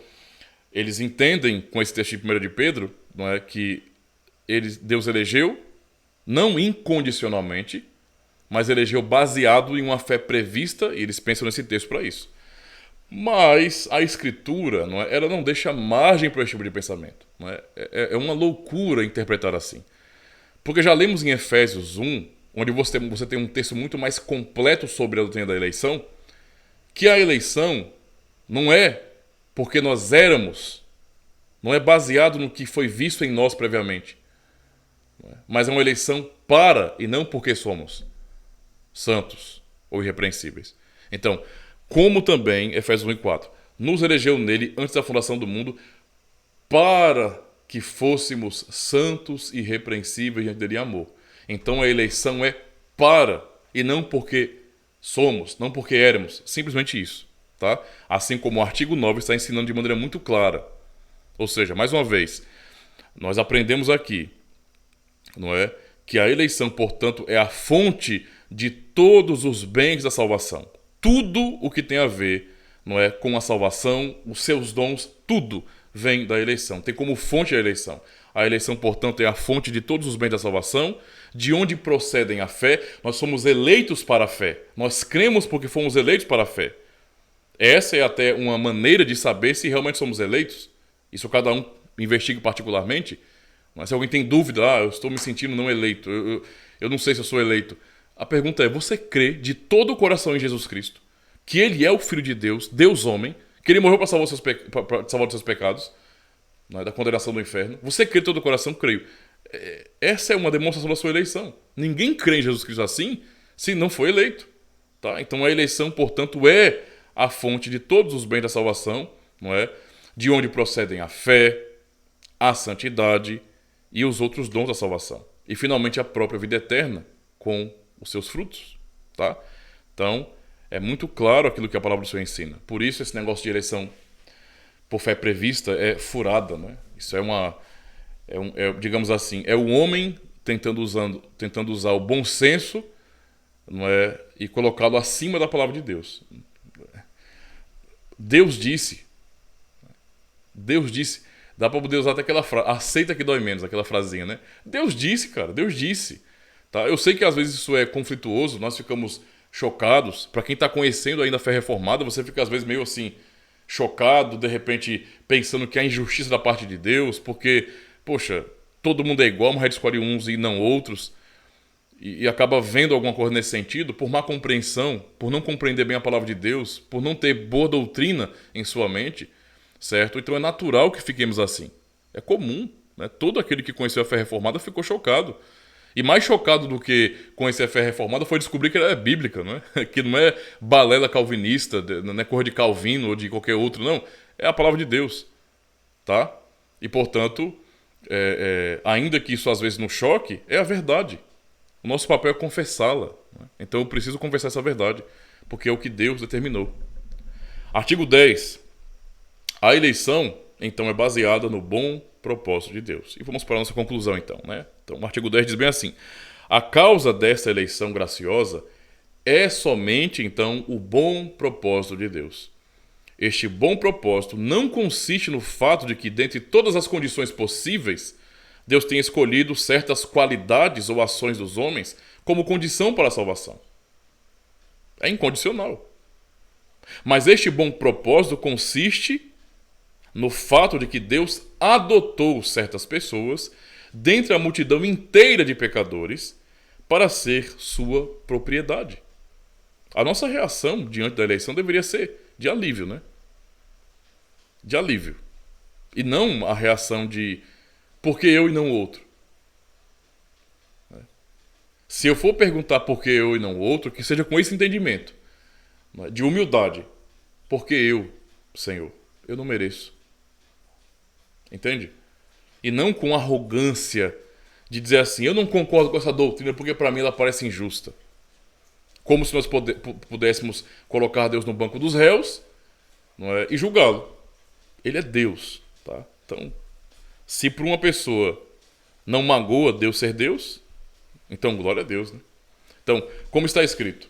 eles entendem com esse texto de 1 de Pedro, não é, que Deus elegeu, não incondicionalmente, mas elegeu baseado em uma fé prevista, e eles pensam nesse texto para isso. Mas a Escritura, não é, ela não deixa margem para esse tipo de pensamento. Não é? É uma loucura interpretar assim. Porque já lemos em Efésios 1, onde você tem um texto muito mais completo sobre a doutrina da eleição, que a eleição não é porque nós éramos, não é baseado no que foi visto em nós previamente, mas é uma eleição para e não porque somos santos ou irrepreensíveis. Então, como também, Efésios 1:4, nos elegeu nele antes da fundação do mundo para que fôssemos santos e irrepreensíveis diante dele em amor. Então a eleição é para e não porque somos, não porque éramos, simplesmente isso. Tá? Assim como o artigo 9 está ensinando de maneira muito clara. Ou seja, mais uma vez, nós aprendemos aqui, não é, que a eleição, portanto, é a fonte de todos os bens da salvação. Tudo o que tem a ver, não é, com a salvação, os seus dons, tudo vem da eleição. Tem como fonte a eleição. A eleição, portanto, é a fonte de todos os bens da salvação, de onde procedem a fé. Nós somos eleitos para a fé. Nós cremos porque fomos eleitos para a fé. Essa é até uma maneira de saber se realmente somos eleitos. Isso cada um investiga particularmente. Mas se alguém tem dúvida, eu estou me sentindo não eleito, eu não sei se eu sou eleito. A pergunta é, você crê de todo o coração em Jesus Cristo, que Ele é o Filho de Deus, Deus homem, que Ele morreu para salvar os seus pecados, não é, da condenação do inferno? Você crê de todo o coração? Creio. Essa é uma demonstração da sua eleição. Ninguém crê em Jesus Cristo assim se não foi eleito. Tá? Então a eleição, portanto, é a fonte de todos os bens da salvação, não é? De onde procedem a fé, a santidade e os outros dons da salvação. E finalmente a própria vida eterna com os seus frutos. Tá? Então é muito claro aquilo que a palavra do Senhor ensina. Por isso esse negócio de eleição por fé prevista é furada. Né? Isso digamos assim, é o homem tentando usar o bom senso, não é? E colocá-lo acima da palavra de Deus. Deus disse, dá para poder usar até aquela frase, aceita que dói menos, aquela frasinha, né? Deus disse, cara, Deus disse. Tá? Eu sei que às vezes isso é conflituoso, nós ficamos chocados. Para quem está conhecendo ainda a fé reformada, você fica às vezes meio assim, chocado, de repente pensando que há injustiça da parte de Deus, porque, poxa, todo mundo é igual, mas a gente escolhe uns e não outros, e acaba vendo alguma coisa nesse sentido, por má compreensão, por não compreender bem a palavra de Deus, por não ter boa doutrina em sua mente, certo? Então é natural que fiquemos assim. É comum, né? Todo aquele que conheceu a fé reformada ficou chocado. E mais chocado do que conhecer a fé reformada foi descobrir que ela é bíblica, não é? Que não é balela calvinista, não é cor de Calvino ou de qualquer outro, não. É a palavra de Deus, tá? E, portanto, ainda que isso às vezes nos choque, é a verdade. O nosso papel é confessá-la. Né? Então eu preciso confessar essa verdade, porque é o que Deus determinou. Artigo 10. A eleição, então, é baseada no bom propósito de Deus. E vamos para a nossa conclusão, então, né? Então, o artigo 10 diz bem assim: a causa desta eleição graciosa é somente, então, o bom propósito de Deus. Este bom propósito não consiste no fato de que, dentre todas as condições possíveis, Deus tenha escolhido certas qualidades ou ações dos homens como condição para a salvação. É incondicional. Mas este bom propósito consiste no fato de que Deus adotou certas pessoas dentre a multidão inteira de pecadores para ser sua propriedade. A nossa reação diante da eleição deveria ser de alívio, né? De alívio. E não a reação de por que eu e não outro. Se eu for perguntar por que eu e não outro, que seja com esse entendimento, de humildade. Por que eu, Senhor? Eu não mereço. Entende? E não com arrogância de dizer assim, eu não concordo com essa doutrina porque para mim ela parece injusta. Como se nós pudéssemos colocar Deus no banco dos réus, não é? E julgá-lo. Ele é Deus. Tá? Então, se para uma pessoa não magoa Deus ser Deus, então glória a Deus. Né? Então, como está escrito,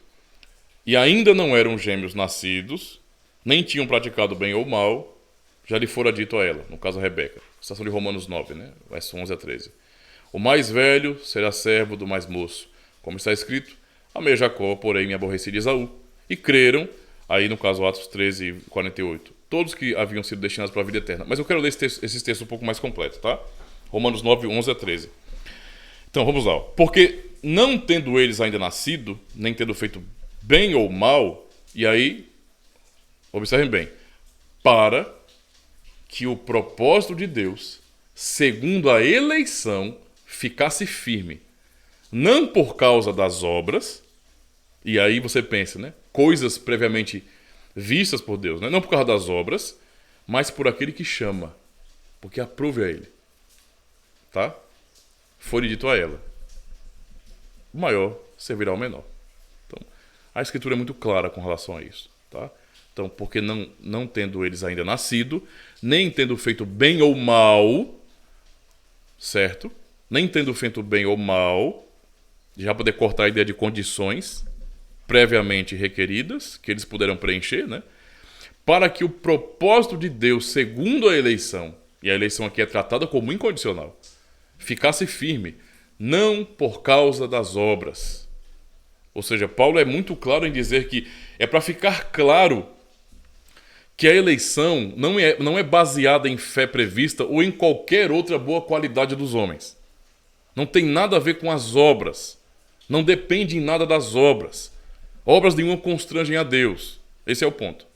e ainda não eram gêmeos nascidos, nem tinham praticado bem ou mal, já lhe fora dito a ela, no caso a Rebeca, citação de Romanos 9, né? Verso 11 a 13. O mais velho será servo do mais moço. Como está escrito, amei Jacó, porém me aborreci de Esaú. E creram, aí no caso Atos 13, 48, todos que haviam sido destinados para a vida eterna. Mas eu quero ler esses textos um pouco mais completos, tá? Romanos 9, 11 a 13. Então vamos lá. Porque não tendo eles ainda nascido, nem tendo feito bem ou mal, e aí, observem bem, para que o propósito de Deus, segundo a eleição, ficasse firme. Não por causa das obras, e aí você pensa, né? Coisas previamente vistas por Deus, né? Não por causa das obras, mas por aquele que chama, porque aprove a ele. Tá? Foi dito a ela: o maior servirá ao menor. Então, a Escritura é muito clara com relação a isso. Tá? Então, porque não tendo eles ainda nascido, nem tendo feito bem ou mal, certo? Nem tendo feito bem ou mal, já poder cortar a ideia de condições previamente requeridas, que eles puderam preencher, né? Para que o propósito de Deus, segundo a eleição, e a eleição aqui é tratada como incondicional, ficasse firme, não por causa das obras. Ou seja, Paulo é muito claro em dizer que é para ficar claro que a eleição não é baseada em fé prevista ou em qualquer outra boa qualidade dos homens. Não tem nada a ver com as obras. Não depende em nada das obras. Obras nenhuma constrangem a Deus. Esse é o ponto.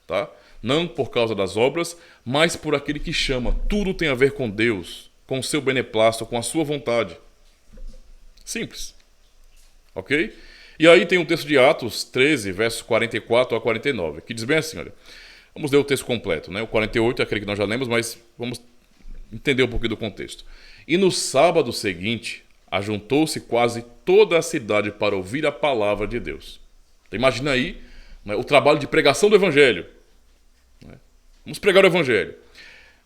Tá? Não por causa das obras, mas por aquele que chama. Tudo tem a ver com Deus, com o seu beneplácito, com a sua vontade. Simples. Ok? E aí tem um texto de Atos 13, versos 44 a 49, que diz bem assim, olha. Vamos ler o texto completo, né? O 48 é aquele que nós já lemos, mas vamos entender um pouquinho do contexto. E no sábado seguinte, ajuntou-se quase toda a cidade para ouvir a palavra de Deus. Então, imagina aí, né, o trabalho de pregação do Evangelho. Né? Vamos pregar o Evangelho.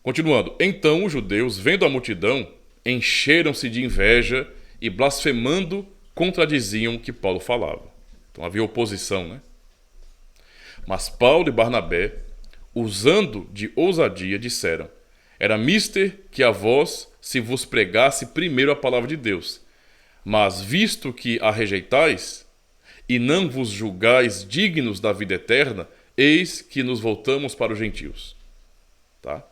Continuando. Então os judeus, vendo a multidão, encheram-se de inveja e blasfemando contradiziam o que Paulo falava. Então havia oposição, né? Mas Paulo e Barnabé, usando de ousadia, disseram: era mister que a vós se vos pregasse primeiro a palavra de Deus. Mas visto que a rejeitais e não vos julgais dignos da vida eterna, eis que nos voltamos para os gentios. Tá?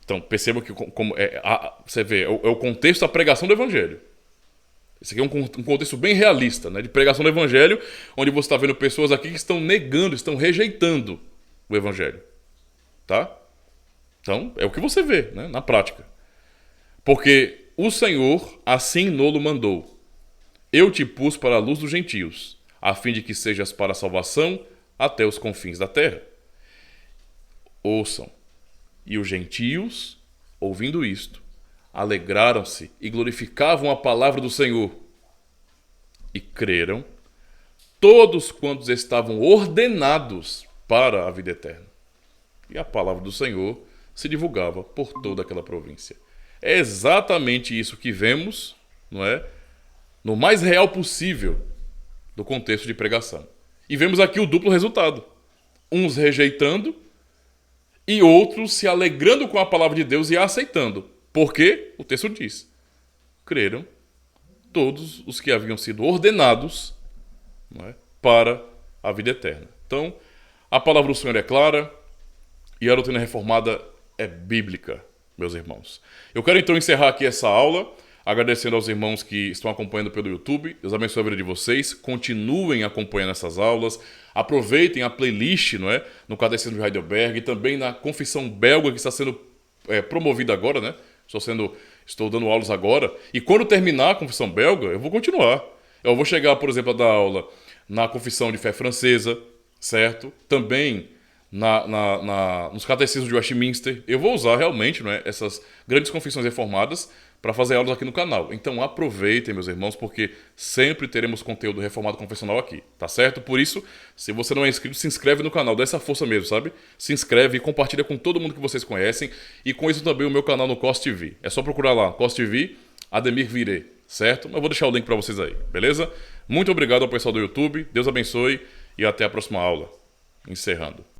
Então, perceba que você vê, é o contexto da pregação do evangelho. Esse aqui é um contexto bem realista, né, de pregação do evangelho, onde você está vendo pessoas aqui que estão negando, estão rejeitando o evangelho. Tá? Então, é o que você vê, né, na prática. Porque o Senhor assim nolo mandou. Eu te pus para a luz dos gentios, a fim de que sejas para a salvação até os confins da terra. Ouçam. E os gentios, ouvindo isto, alegraram-se e glorificavam a palavra do Senhor. E creram todos quantos estavam ordenados para a vida eterna. E a palavra do Senhor se divulgava por toda aquela província. É exatamente isso que vemos, não é? No mais real possível do contexto de pregação. E vemos aqui o duplo resultado. Uns rejeitando e outros se alegrando com a palavra de Deus e a aceitando. Porque o texto diz: creram todos os que haviam sido ordenados, não é, para a vida eterna. Então, a palavra do Senhor é clara e a doutrina reformada é bíblica, meus irmãos. Eu quero então encerrar aqui essa aula, agradecendo aos irmãos que estão acompanhando pelo YouTube. Deus abençoe a vida de vocês. Continuem acompanhando essas aulas. Aproveitem a playlist, não é, no Catecismo de Heidelberg e também na Confissão Belga, que está sendo promovida agora, né? Estou dando aulas agora. E quando terminar a Confissão Belga, eu vou continuar. Eu vou chegar, por exemplo, a dar aula na Confissão de Fé Francesa, certo? Também nos catecismos de Westminster. Eu vou usar realmente, não é, essas grandes confissões reformadas para fazer aulas aqui no canal. Então aproveitem, meus irmãos, porque sempre teremos conteúdo reformado confessional aqui, tá certo? Por isso, se você não é inscrito, se inscreve no canal, dá essa força mesmo, sabe? Se inscreve e compartilha com todo mundo que vocês conhecem e com isso também o meu canal no COS TV. É só procurar lá, COS TV, Ademir Viré, certo? Eu vou deixar o link para vocês aí, beleza? Muito obrigado ao pessoal do YouTube, Deus abençoe e até a próxima aula. Encerrando.